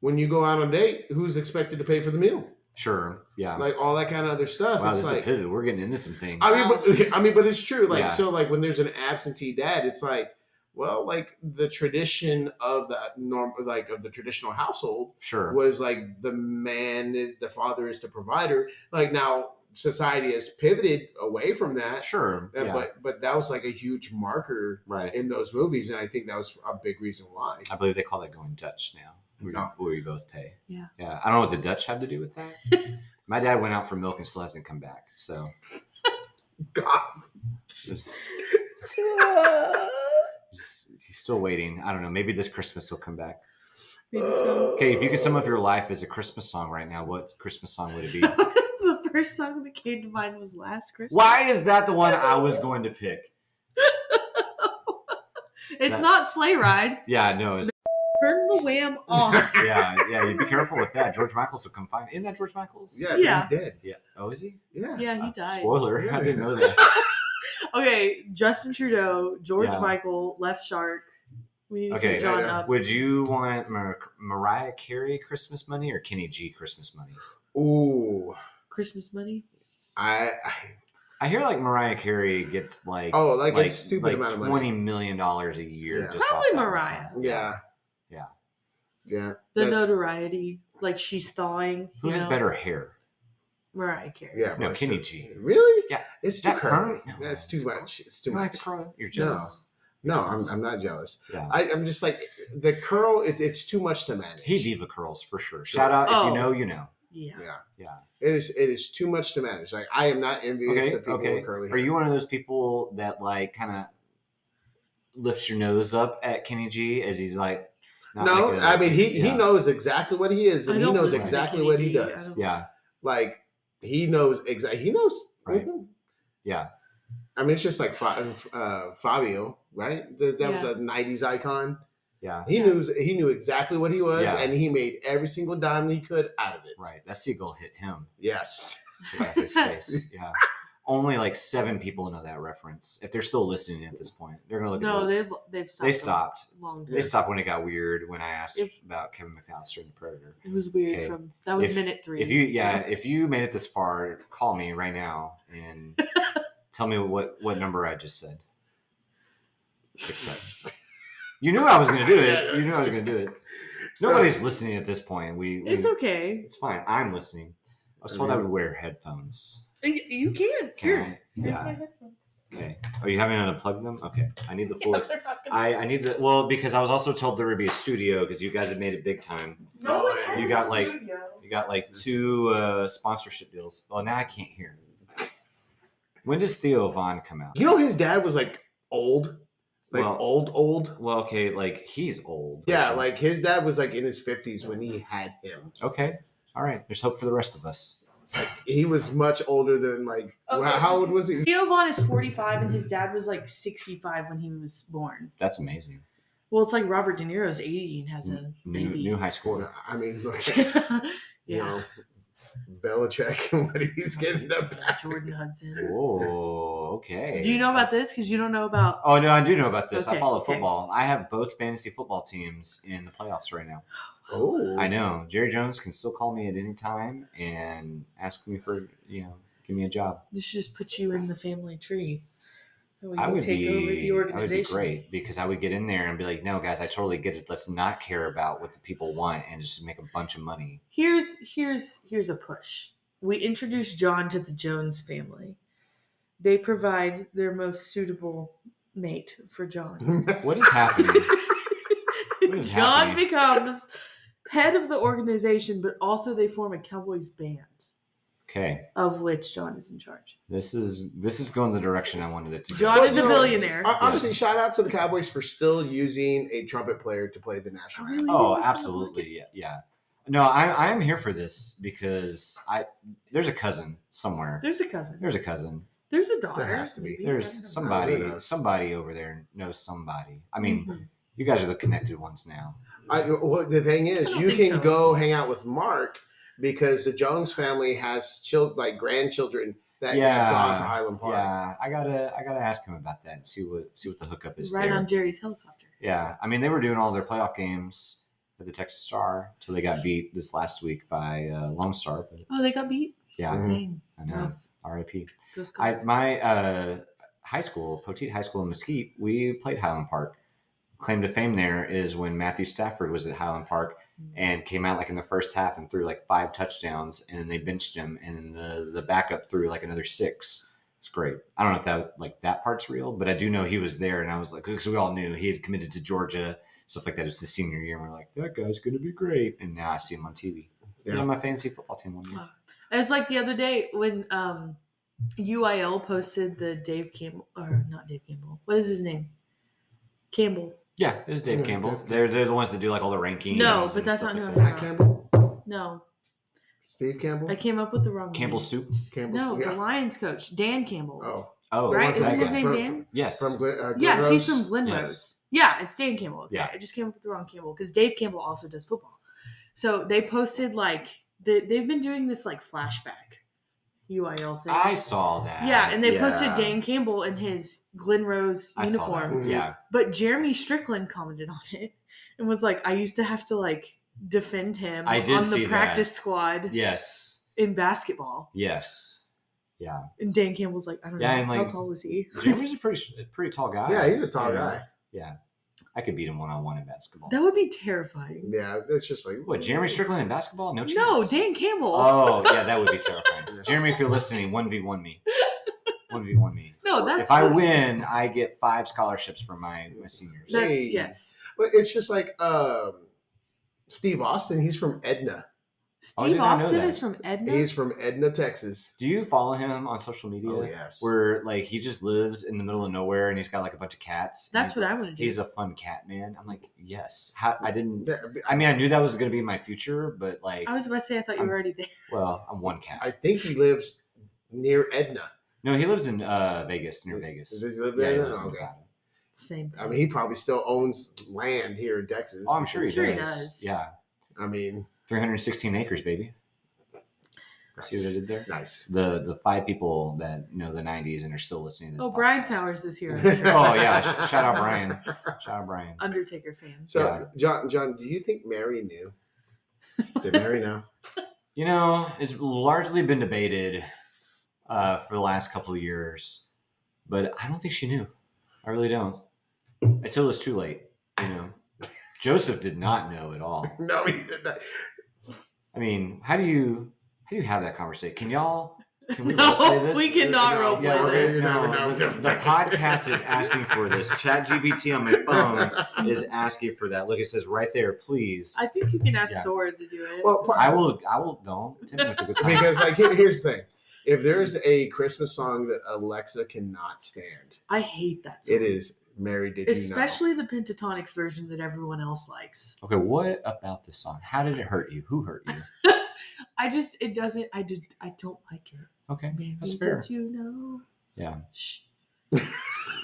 When you go out on a date, who's expected to pay for the meal? Sure, yeah, like all that kind of other stuff. Wow, it's this like, is a pivot. We're getting into some things. But it's true. Like so, like when there's an absentee dad, it's like, well, like the tradition of the norm, like of the traditional household, sure, was like the father is the provider. Like now, society has pivoted away from that. Sure, but that was like a huge marker, in those movies, and I think that was a big reason why. I believe they call that going Dutch now. Where you both pay. Yeah. I don't know what the Dutch have to do with that. My dad went out for milk and still hasn't come back. So, God. he's still waiting. I don't know. Maybe this Christmas he'll come back. Maybe so. Okay, if you could sum up your life as a Christmas song right now, what Christmas song would it be? The first song that came to mind was Last Christmas. Why is that the one I was going to pick? It's not Sleigh Ride. Yeah, no. Turn the Wham off. yeah. You be careful with that. George Michaels will come find. Isn't that George Michaels? Yeah, Yeah. he's dead. Yeah. Oh, is he? Yeah. Yeah, he died. Spoiler. I didn't know that. Okay, Justin Trudeau, George Yeah. Michael, Left Shark. We need to Okay. get John up. Would you want Mariah Carey Christmas money or Kenny G Christmas money? Ooh. Christmas money? I hear like Mariah Carey gets like it's stupid amount of money. $20 million a year. Yeah. Just Probably off that Mariah. song. Yeah. The notoriety, like she's thawing. Who has better hair? Mariah Carey. Yeah. No, Kenny G. Really? Yeah. It's too That curly. curl? No, That's too much. It's too You like much. the curl? You're jealous. No, I'm not jealous. Yeah. I'm just like the curl. It's too much to manage. He diva curls for sure. Shout out if you know, you know. Yeah. Yeah. It is too much to manage. Like I am not envious of people with curly hair. Are you one of those people that like kind of lifts your nose up at Kenny G as he's like? No, like I mean he knows exactly what he is, and he knows exactly what he does. Yeah. Like he knows exactly. He knows. Right. Mm-hmm. Yeah. I mean, it's just like Fabio, right? That was a '90s icon. Yeah. He knew exactly what he was, Yeah. and he made every single dime he could out of it. Right. That seagull hit him. Yes. Right his face. Yeah. Only like 7 people know that reference. If they're still listening at this point, they're gonna look. No, at they've stopped. They stopped. Long time. They stopped when it got weird. When I asked about Kevin McAllister and the Predator. It was weird. Okay. That was minute 3. If you made it this far, call me right now and tell me what number I just said. 6-7. You knew I was going to do it. Nobody's listening at this point. It's okay. It's fine. I'm listening. I was told I would wear headphones. You can. Here's my headphones. Okay. Are you having to unplug them? Okay. I need the full. I need the because I was also told there would be a studio because you guys have made it big time. No, you got like 2 sponsorship deals. Well, now I can't hear. When does Theo Von come out? You know, his dad was like old. Old. Well, okay, like he's old. Yeah, like his dad was like in his 50s when he had him. Okay. All right. There's hope for the rest of us. Like he was much older than like how old was he? Theo Von is 45 and his dad was like 65 when he was born. That's amazing. Well, it's like Robert De Niro's 80 and has a baby. New high score. I mean, look, you know, Belichick and what he's getting up back. Jordan Hudson. Oh, okay. Do you know about this? Because you don't know about. Oh no, I do know about this. Okay, I follow football. I have both fantasy football teams in the playoffs right now. Oh, I know. Jerry Jones can still call me at any time and ask me for give me a job. This should just put you in the family tree. I would take over the organization. I would be great because I would get in there and be like, no, guys, I totally get it. Let's not care about what the people want and just make a bunch of money. Here's a push. We introduce John to the Jones family. They provide their most suitable mate for John. What is happening? John becomes head of the organization, but also they form a Cowboys band. Okay. Of which John is in charge. This is going the direction I wanted it to go. John is a billionaire. Honestly, shout out to the Cowboys for still using a trumpet player to play the national anthem. Oh, absolutely. Yeah. No, I am here for this because there's a cousin somewhere. There's a cousin. There's a cousin. There's a daughter. There has to be. There's somebody over there knows somebody. I mean, you guys are the connected ones now. The thing is, you can go hang out with Mark because the Jones family has grandchildren that have gone to Highland Park. Yeah, I gotta ask him about that and see what the hookup is. Right there. on Jerry's helicopter. Yeah, I mean they were doing all their playoff games at the Texas Star until they got beat this last week by Lone Star. But, they got beat. Yeah, Dang. I know. R.I.P. My high school, Poteet High School in Mesquite, we played Highland Park. Claim to fame there is when Matthew Stafford was at Highland Park and came out like in the first half and threw like 5 touchdowns, and then they benched him, and the backup threw like another 6. It's great. I don't know if that part's real, but I do know he was there, and I was like, because we all knew he had committed to Georgia, stuff like that. It's the senior year, and we're like, that guy's gonna be great. And now I see him on TV. He's on my fantasy football team one year. It's like the other day when UIL posted the Dave Campbell, or not Dave Campbell. What is his name? Campbell. Yeah, it was Dave Campbell. They're the ones that do like all the rankings. No, but that's not who I'm Pat talking Campbell? about. No. Steve Campbell? I came up with the wrong Campbell name. Soup. Campbell? No, yeah. the Lions coach, Dan Campbell. Oh, right? the one Isn't his from- name from- Dan? yes. From Glen Yeah, he's Rose? from Glen Yes. Rose. Yeah, it's Dan Campbell. Okay. Yeah. I just came up with the wrong Campbell because Dave Campbell also does football. So they posted like they've been doing this like flashback UIL thing. I saw that. Yeah, and they posted Dan Campbell in his Glen Rose I saw uniform. that. Yeah. But Jeremy Strickland commented on it and was like, I used to have to like defend him I did on see the practice squad Yes. in basketball. Yes. Yeah. And Dan Campbell's like, I don't know, and, how like, tall is he? Jeremy's a pretty tall guy. Yeah, he's a tall Yeah. guy. Yeah. I could beat him one-on-one in basketball. That would be terrifying. Yeah, it's just like What, Jeremy Strickland in basketball? No chance. No, Dan Campbell. Oh, yeah, that would be terrifying. Jeremy, if you're listening, 1v1 me. 1v1 me. No, that's If I win, I get 5 scholarships for my seniors. That's Hey. yes. But it's just like Steve Austin. He's from Edna. Steve did not know Austin that. is from Edna. He's from Edna, Texas. Do you follow him on social media? Oh yes. Where like he just lives in the middle of nowhere and he's got like a bunch of cats. That's and what I want to do. He's a fun cat man. I'm like, yes. I didn't. Yeah, I mean, I knew that was going to be my future, but like, I was about to say I thought you were already there. well, I'm one cat. I think he lives near Edna. No, he lives in Vegas, near Vegas. Does he live Yeah, he there? lives in Okay. Nevada. Same thing. I mean, he probably still owns land here in Texas. Oh, I'm sure he Sure he does. does. Yeah, I mean, 316 acres, baby. See what I did there? nice. The 5 people that know the 90s and are still listening to this. Oh, Brian podcast. Sowers is here. I'm sure. Oh yeah, shout out Brian. Shout out Brian. Undertaker fan. So, John, do you think Mary knew? Did Mary know? You know, it's largely been debated for the last couple of years, but I don't think she knew. I really don't. Until it was too late. You know, Joseph did not know at all. No, he did not. I mean, how do you have that conversation? Can we No, roleplay this? we cannot No, roleplay Yeah, this. the podcast is asking for this. ChatGPT on my phone is asking for that. Look, it says right there, please. I think you can ask Yeah. Sword to do it. Well, I will. Don't. Tim with the good time. because like here's the thing: if there's a Christmas song that Alexa cannot stand, I hate that song. it is "Mary Did You Know." Especially the Pentatonics version that everyone else likes. Okay, what about this song? How did it hurt you? Who hurt you? I don't like it. Okay, Mary, that's fair. did you know? Yeah. Shh.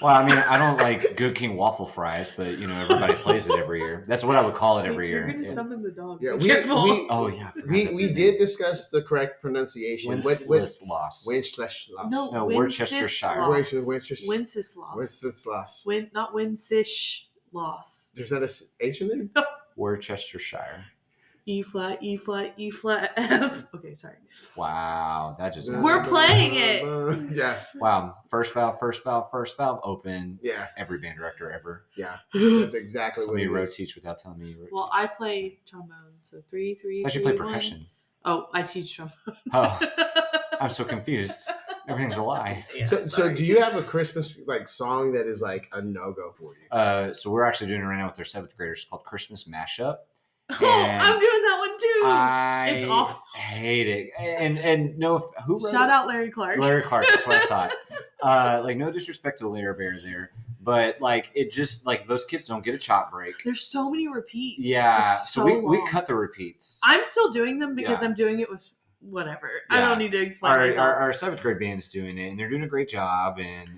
Well, I mean, I don't like Good King waffle fries, but you know, everybody plays it every year. That's what I would call it every You're year. gonna Yeah. summon the dog. Yeah, Be careful. Oh yeah, I forgot we that's we his did name. discuss the correct pronunciation. Wenceslas. Wenceslas. No, Worcestershire. Wenceslas. Wenceslas. Not Wensish loss. There's not a H in there. Worcestershire. E flat, E flat, E flat, F. Okay, sorry. Wow, that just We're playing it. Yeah, wow. First valve, open. yeah, Every band director ever. yeah. That's exactly Tell what me it row is. teach without telling me you row Well, teach. I play trombone, so 3, 3. I actually play 3, 1. percussion. Oh, I teach trombone. Oh, I'm so confused. Everything's a lie. Yeah, So sorry. do you have a Christmas like song that is like a no go for you? So we're actually doing it right now with our 7th graders. It's called Christmas Mashup. Oh, I'm doing that one too. I It's awful. hate it. And no, who wrote Shout it? out Larry Clark. Larry Clark. That's what I thought. Like no disrespect to Larry Bear there, but like it just like those kids don't get a chop break. There's so many repeats. Yeah, It's so we long. cut the repeats. I'm still doing them because Yeah. I'm doing it with whatever. I Yeah. don't need to explain Our myself. 7th grade band's doing it, and they're doing a great job. And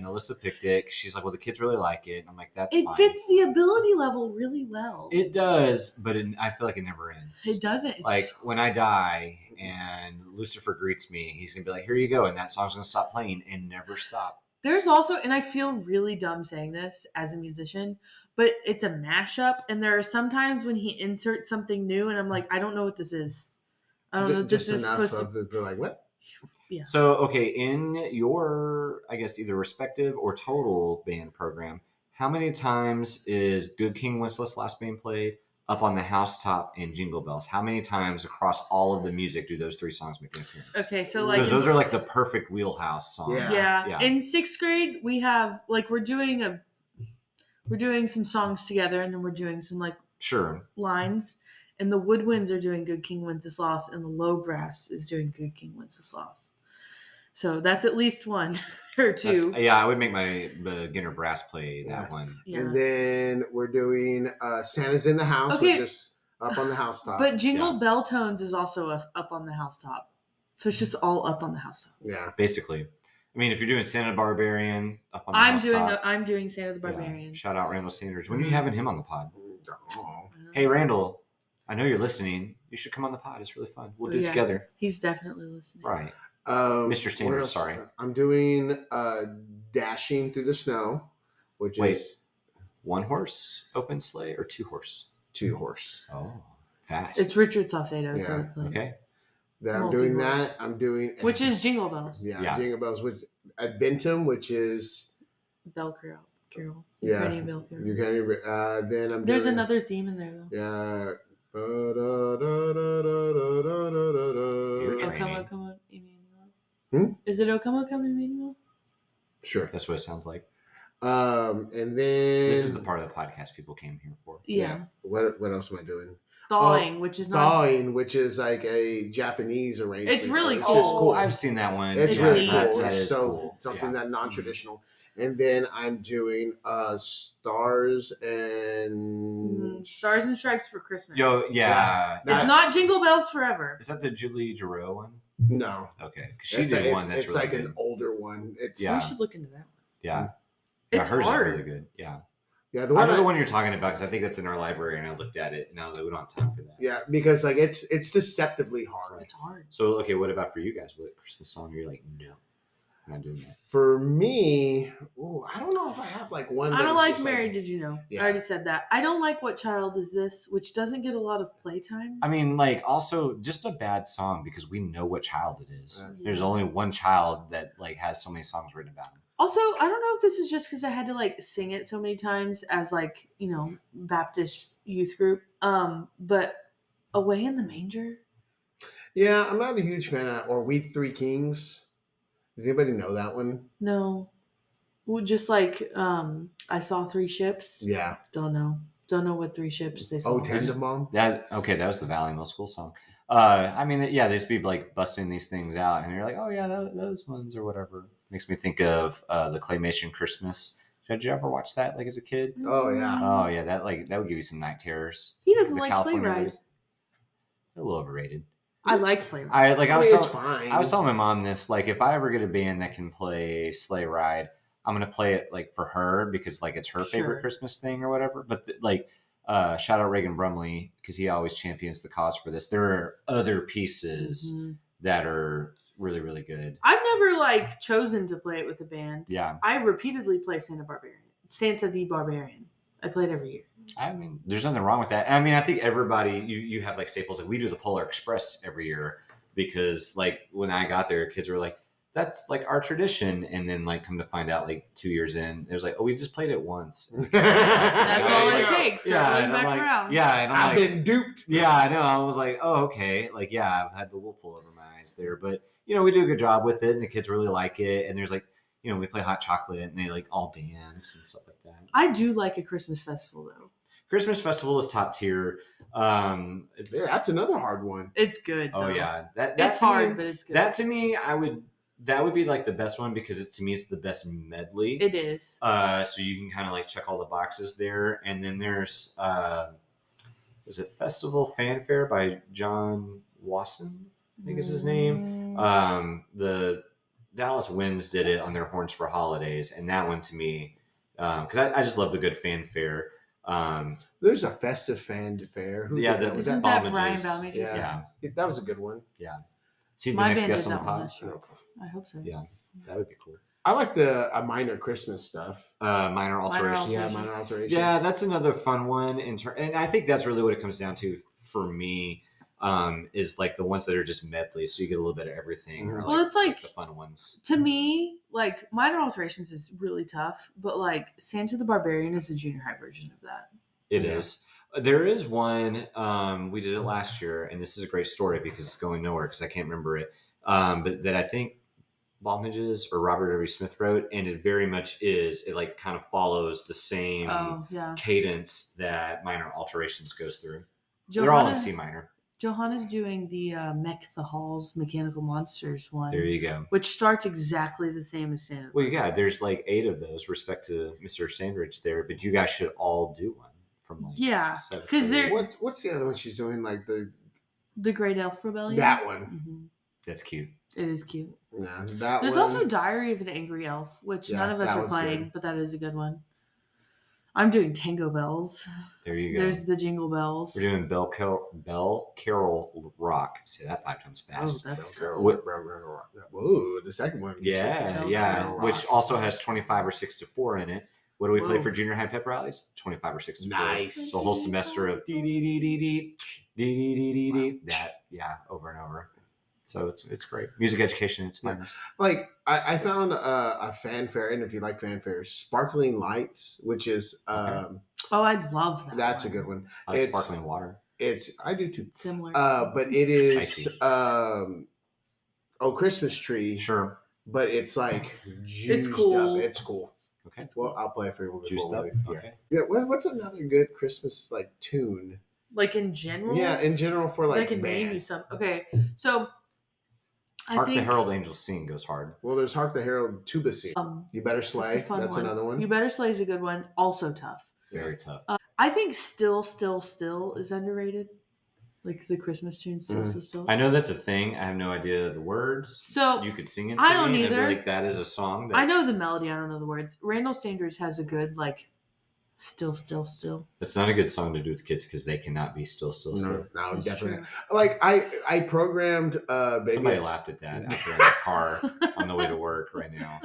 Alyssa picked it. She's like, "Well, the kids really like it." And I'm like, "That's It fine." fits the ability level really well. It does, but I feel like it never ends. It doesn't. It's Like when I die and Lucifer greets me, he's gonna be like, "Here you go," and that song's gonna stop playing and never stop. There's also, and I feel really dumb saying this as a musician, but it's a mashup, and there are some times when he inserts something new, and I'm like, I don't know what this is. I don't know what Just this is enough supposed to. of the like what? Yeah. So, okay, in your, I guess, either respective or total band program, how many times is Good King Wenceslas being played, Up on the Housetop, and Jingle Bells? How many times across all of the music do those 3 songs make an appearance? Okay, so like Because those in are like the perfect wheelhouse songs. Yeah. In 6th grade, we have like we're doing some songs together, and then we're doing some like Sure. lines, And the woodwinds are doing Good King Wenceslas, and the low brass is doing Good King Wenceslas. So that's at least one or two. I would make my beginner brass play that one. Yeah. And then we're doing Santa's in the House, Okay. which is up on the housetop. But Jingle Bell Tones is also up on the housetop. So it's just all up on the housetop. Yeah. Basically. I mean, if you're doing Santa Barbarian up on the housetop. I'm doing Santa the Barbarian. Shout out Randall Sanders. When are you having him on the pod? Oh. Hey, Randall, I know you're listening. You should come on the pod. It's really fun. We'll do it together. He's definitely listening. Right. Mr. Sanders, sorry. I'm doing Dashing Through the Snow, which is... One horse open sleigh or 2 horse? 2 horse. Oh, fast. It's Richard Saucedo, so it's like... Okay. I'm doing that. I'm doing... Which is Jingle Bells. Yeah. Jingle Bells. Which Adventum, which is... Bell Carol. Yeah. Ukrainian Bell Carol. Then I'm There's doing... another theme in there, though. Yeah. O Come, Emmanuel. Is it O Come, Emmanuel? Sure. That's what it sounds like. And then... This is the part of the podcast people came here for. Yeah. What else am I doing? Thawing, which is which is like a Japanese arrangement. It's really It's cool. just cool. I've seen that one. It's really cool. That is so cool. something that non-traditional. And then I'm doing Stars and Stripes for Christmas. Yeah. It's not Jingle Bells Forever. Is that the Julie Giroux one? No. Okay. Because she did one that's it's really like good. an older one. We should look into that one. Yeah. It's hers hard. is really good. Yeah. Yeah, I know the one you're talking about because I think that's in our library and I looked at it and I was like, we don't have time for that. Yeah, because like it's deceptively hard. It's hard. So, okay, what about for you guys? What Christmas song you're like, no, I'm not doing that? For me, I don't know if I have like one. I don't like Mary, Did You Know? Yeah. I already said that. I don't like What Child Is This, which doesn't get a lot of playtime. I mean, like, also just a bad song because we know what child it is. Yeah. There's only one child that like has so many songs written about him. Also, I don't know if this is just because I had to like sing it so many times as like, Baptist youth group. But Away in the Manger. Yeah, I'm not a huge fan of or We Three Kings. Does anybody know that one? No. Well, just like I Saw 3 Ships. Yeah. Don't know what 3 ships they saw. Oh, Tandem. That was the Valley Middle School song. I mean, yeah, they used to be like busting these things out, and you're like, oh yeah, those ones or whatever. Makes me think of the Claymation Christmas. Did you ever watch that like as a kid? Oh yeah. Oh yeah, that would give you some night terrors. He doesn't like Sleigh Ride. A little overrated. I like Sleigh Ride. It's fine. I was telling my mom this, like, if I ever get a band that can play Sleigh Ride, I'm gonna play it like for her because like it's her favorite Christmas thing or whatever. But shout out Reagan Brumley because he always champions the cause for this. There are other pieces that are really, really good. I've never like chosen to play it with a band. Yeah. I repeatedly play Santa the Barbarian. I play it every year. I mean, there's nothing wrong with that. I mean, I think everybody, you have like staples. Like we do the Polar Express every year because like when I got there, kids were like, that's like our tradition. And then like come to find out like 2 years in, it was like, oh, we just played it once. That's all it takes. Yeah. Back around. Yeah. And I've been duped. Yeah, I know. I was like, oh, okay. Like, yeah, I've had the wool pull over my eyes there. But, we do a good job with it and the kids really like it. And there's like, we play hot chocolate and they like all dance and stuff like that. I do like a Christmas festival though. Christmas festival is top tier. That's another hard one. It's good. Oh though. yeah, it's hard, but it's good. That to me, that would be like the best one because to me it's the best medley. It is. So you can kind of like check all the boxes there, and then there's is it Festival Fanfare by John Wasson? I think is his name. The Dallas Winds did it on their Horns for Holidays, and that one to me, because I just love the good fanfare. There's a festive fanfare. Was that Brian Balmages? Balmages? Yeah, that was a good one. Yeah. See the My next band guest did on the that one pod. last year. I hope so. Yeah, that would be cool. I like the minor Christmas stuff. Minor alterations. Yeah, minor alterations. Yeah, that's another fun one. And I think that's really what it comes down to for me. Is like the ones that are just medley, so you get a little bit of everything. Or Well, it's like the fun ones. To me, like minor alterations is really tough, but like Santa the Barbarian is the junior high version of that. It is. There is one. We did it last year, and this is a great story because it's going nowhere because I can't remember it. But that I think Balmages or Robert W. Smith wrote, and it very much is. It like kind of follows the same cadence that minor alterations goes through. They're all in C minor. Johanna's doing the Mech the Halls Mechanical Monsters one. There you go. Which starts exactly the same as Santa. Well, yeah, there's like 8 of those, respect to Mr. Sandridge there, but you guys should all do one from like because there's what's the other one she's doing? Like the Great Elf Rebellion. That one. Mm-hmm. That's cute. It is cute. Yeah, there's also Diary of an Angry Elf, which none of us are playing, but that is a good one. I'm doing Tango Bells. There you go. There's the Jingle Bells. We're doing Bell Carol Rock. Say that 5 times fast. Oh, that's Carol. Whoa, the second one. Yeah. Which also has 25 or 6 to 4 in it. What do we play for junior high pep rallies? 25 or 6 to 4. Nice. So a whole semester of dee dee dee dee dee dee dee dee dee. That over and over. So it's great. Music education, it's finest. Like I found a fanfare, and if you like fanfares, Sparkling Lights, which is I love that. That's a good one. I like Sparkling Water. I do too. Similar. But it is Christmas Tree. Sure. But it's like juiced it's cool. up. It's cool. Okay. Well, I'll play it for you. Juiced up. Okay. Yeah. What's another good Christmas like tune? Like in general? Yeah, in general for like I can name you some. Okay, so Hark the Herald Angels Sing goes hard. Well, there's Hark the Herald Tuba Sing. You Better Slay. That's another one. You Better Slay is a good one. Also tough. Very tough. I think Still is underrated. Like the Christmas tune, Still. I know that's a thing. I have no idea the words. So you could sing it. I don't either. Like that is a song. I know the melody. I don't know the words. Randall Sanders has a good like. Still. It's not a good song to do with kids because they cannot be still. No, definitely. True. Like I programmed. Somebody laughed at that after in the car on the way to work right now.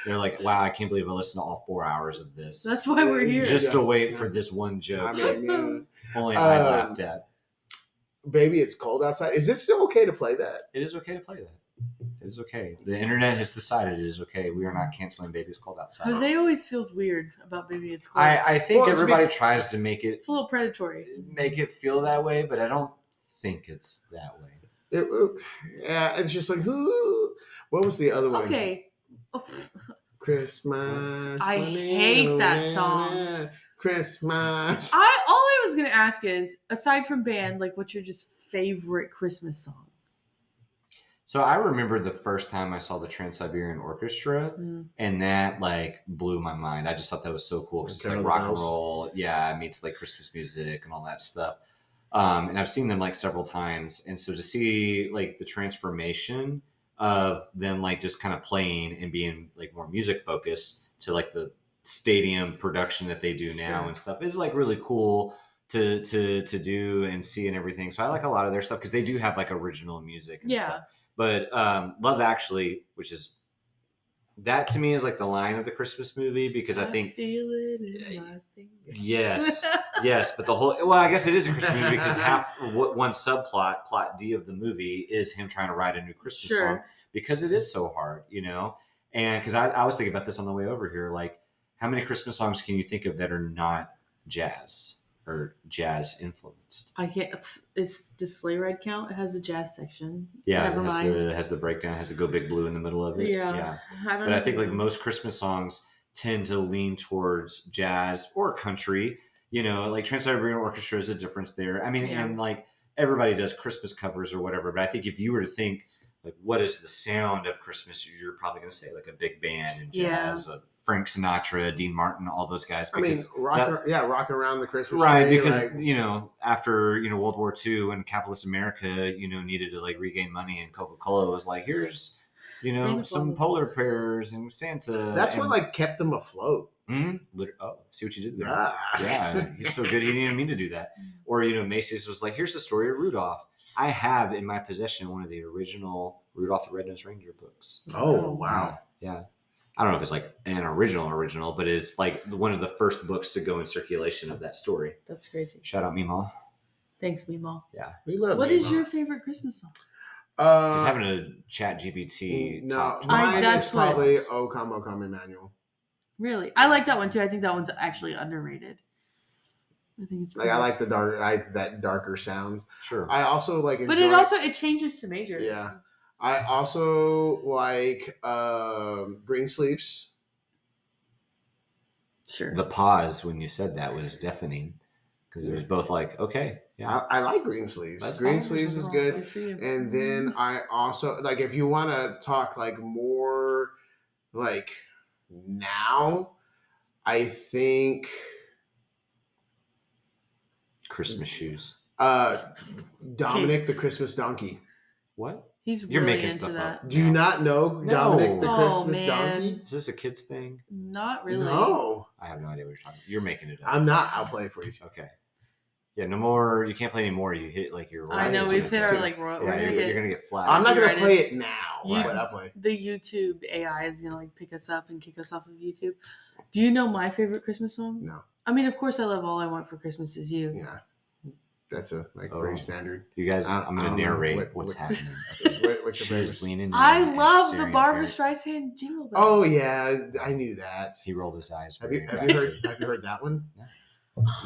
They're like, "Wow, I can't believe I listened to all 4 hours of this. That's why we're here, just to wait for this one joke." I mean, only I laughed at. Baby, it's cold outside. Is it still okay to play that? It is okay to play that. It is okay. The internet has decided it is okay. We are not canceling Baby It's Cold Outside. Jose always feels weird about Baby It's Cold Outside. I think everybody tries to make it... It's a little predatory. Make it feel that way, but I don't think it's that way. It's just like... What was the other one? Okay. Christmas. I hate that song. Christmas. All I was going to ask is, aside from band, like what's your just favorite Christmas song? So I remember the first time I saw the Trans-Siberian Orchestra, and that like blew my mind. I just thought that was so cool because it's like rock and roll. Yeah, it meets like Christmas music and all that stuff. And I've seen them like several times. And so to see like the transformation of them like just kind of playing and being like more music focused to like the stadium production that they do now and stuff is like really cool to do and see and everything. So I like a lot of their stuff because they do have like original music and stuff. But Love Actually, which is that to me is like the line of the Christmas movie because I think feel it in my fingers. Yes, but the whole I guess it is a Christmas movie because one subplot, plot D of the movie is him trying to write a new Christmas song because it is so hard, you know. And because I was thinking about this on the way over here, like how many Christmas songs can you think of that are not jazz or jazz influenced? I can't. Does Sleigh Ride count? It has a jazz section. Yeah, it has the breakdown. It has the Go Big Blue in the middle of it. Yeah. But I think like most Christmas songs tend to lean towards jazz or country. You know, like Trans-Siberian Orchestra is a difference there. I mean, and like everybody does Christmas covers or whatever. But I think if you were to think like what is the sound of Christmas, you're probably going to say like a big band and jazz. Frank Sinatra, Dean Martin, all those guys. Because rocking around the Christmas tree. Right, because, like, you know, after, you know, World War II and capitalist America, you know, needed to, like, regain money, and Coca-Cola was like, here's, you know, some polar bears and Santa. That's what, like, kept them afloat. Mm-hmm. Oh, see what you did there. Yeah, he's so good, he didn't even mean to do that. Or, you know, Macy's was like, here's the story of Rudolph. I have in my possession one of the original Rudolph the Red-Nosed Reindeer books. Oh, wow. Yeah. I don't know if it's like an original, but it's like one of the first books to go in circulation of that story. That's crazy. Shout out Meemaw. Thanks, Meemaw. Yeah. We love What Meemaw. is your favorite Christmas song? He's having a chat GPT top 20. Mine is probably O Come, O Come, Emmanuel. Really? I like that one too. I think that one's actually underrated. I think it's cool. Like I like that darker sounds. Sure. I also like enjoy, but it changes to major. Yeah. I also like Green Sleeves. Sure. The pause when you said that was deafening because it was both like, okay, Yeah. I like green sleeves. That's Green fine. sleeves There's is nothing wrong good. Good for you. And then I also like if you want to talk like more like now, I think Christmas shoes. Dominic the Christmas donkey. What? He's You're really making into stuff that. up. Do you not know Dominic the No. Oh, Christmas man. donkey? Is this a kid's thing? Not really. No, I have no idea what you're talking about. You're making it up. I'm not. I'll play it for you. Okay. Yeah, no more. You can't play anymore. You hit like your. I know, we've hit our like royal. Yeah, you're gonna get flat. I'm not gonna Copyrighted. play it now, You- but I'll play. The YouTube AI is gonna like pick us up and kick us off of YouTube. Do you know my favorite Christmas song? No. I mean, of course, I love "All I Want for Christmas Is You." Yeah, that's a pretty standard. You guys, I'm I gonna don't know narrate what- what's happening. What's your She's favorite? leaning. I in and love the staring Barbara very- Streisand Jingle Bells. Oh yeah, I knew that. He rolled his eyes. Have very you aggressively. heard that one? No.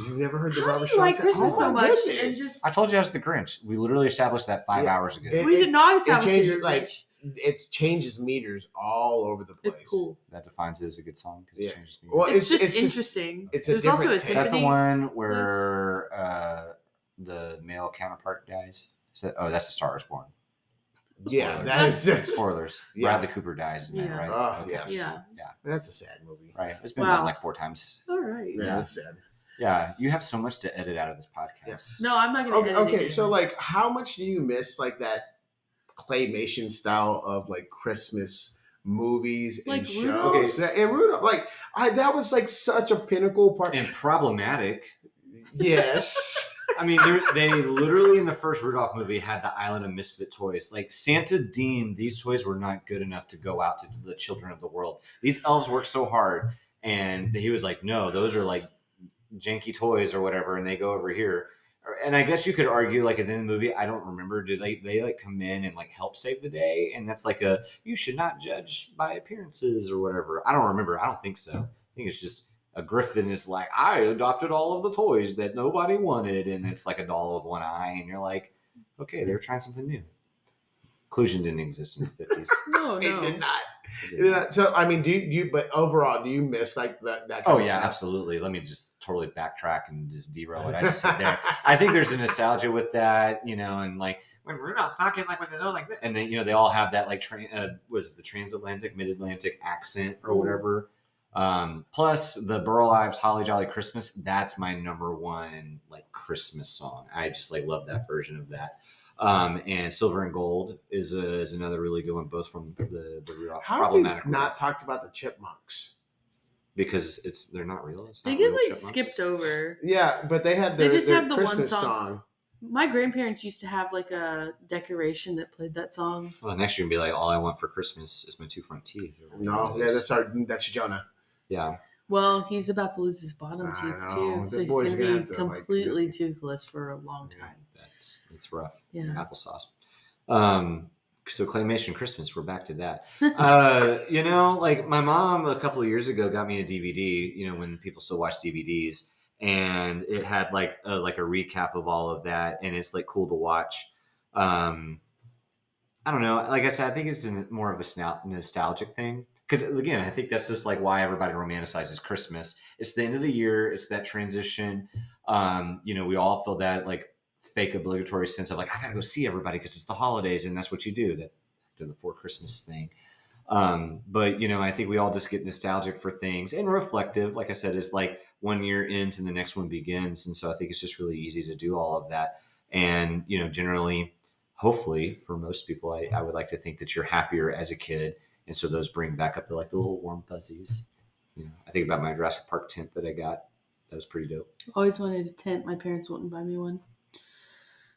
You've never heard the How do Barbara you like Streisand? Christmas Oh, so my much goodness. and just- I told you I was the Grinch. We literally established that 5 Yeah. hours ago. We did not it establish changes your like Grinch. it changes meters all over the place. It's cool. That defines it as a good song. 'Cause it Yeah. changes me. Well, It's just it's interesting. it's a There's also a different take. Is that the Tiffany. one where the male counterpart dies? That's the Star is Born. Yeah, Spoilers. that's Spoilers. Yeah. Bradley Cooper dies in that, Yeah. right? Oh, Okay. yes. Yeah. that's a sad movie. Right. It's been Wow. done like 4 times. All right. Yeah, Yeah. that's sad. Yeah. You have so much to edit out of this podcast. Yes. No, I'm not gonna. Okay, edit okay, it. so like, how much do you miss like that claymation style of like Christmas movies Like and Rudolph? shows? And Rudolph, like, that was like such a pinnacle part. And problematic. Yes. I mean, they literally in the first Rudolph movie had the Island of Misfit Toys. Like Santa deemed these toys were not good enough to go out to the children of the world. These elves work so hard, and he was like, "No, those are like janky toys or whatever," and they go over here. And I guess you could argue, like at the end of the movie, I don't remember. Do they like come in and like help save the day? And that's like you should not judge by appearances or whatever. I don't remember. I don't think so. I think it's just. A griffin is like, I adopted all of the toys that nobody wanted, and it's like a doll with one eye, and you're like, okay, they're trying something new. Inclusion didn't exist in the 50s. No, It no. did not. It did not. So I mean, do you? But overall, do you miss like that? Kind Oh of yeah, stuff? absolutely. Let me just totally backtrack and just derail it. I just sit there. I think there's a nostalgia with that, and like when Rudolph's talking like when they know like that, and then they all have that like was it the transatlantic, mid-Atlantic accent or whatever. Plus the Burl Ives Holly Jolly Christmas, that's my number one like Christmas song. I just like love that version of that. And Silver and Gold is another really good one, both from the real How have problematic we not Rudolph, talked about the Chipmunks? because they're not real. It's They not get real like chipmunks. skipped over. Yeah, but they had They their, just their have the one Christmas song. song. My grandparents used to have like a decoration that played that song. Well, next you're gonna be like, all I want for Christmas is my 2 front teeth. or whatever No, it yeah, is. that's Jonah. Yeah. Well, he's about to lose his bottom I teeth know. too, The so he's boy's gonna gonna be have to, like, completely toothless for a long time. It's rough. Yeah. Applesauce. So claymation Christmas, we're back to that. Like my mom a couple of years ago got me a DVD, when people still watch DVDs, and it had like a recap of all of that, and it's like cool to watch. I don't know. Like I said, I think it's more of a nostalgic thing. Because again, I think that's just like why everybody romanticizes Christmas. It's the end of the year. It's that transition. We all feel that like fake obligatory sense of like, I gotta go see everybody because it's the holidays, and that's what you do. That the before Christmas thing. But I think we all just get nostalgic for things and reflective. Like I said, is like 1 year into the next one begins, and so I think it's just really easy to do all of that. And generally, hopefully, for most people, I would like to think that you're happier as a kid. And so those bring back up the little warm fuzzies. I think about my Jurassic Park tent that I got. That was pretty dope. Always wanted a tent. My parents wouldn't buy me one.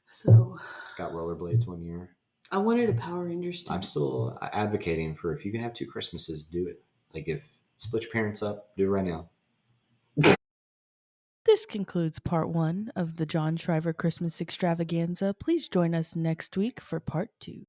So Got rollerblades 1 year. I wanted a Power Rangers tent. I'm still advocating for if you can have 2 Christmases, do it. Like if split your parents up, do it right now. This concludes part 1 of the John Schriver Christmas Extravaganza. Please join us next week for part 2.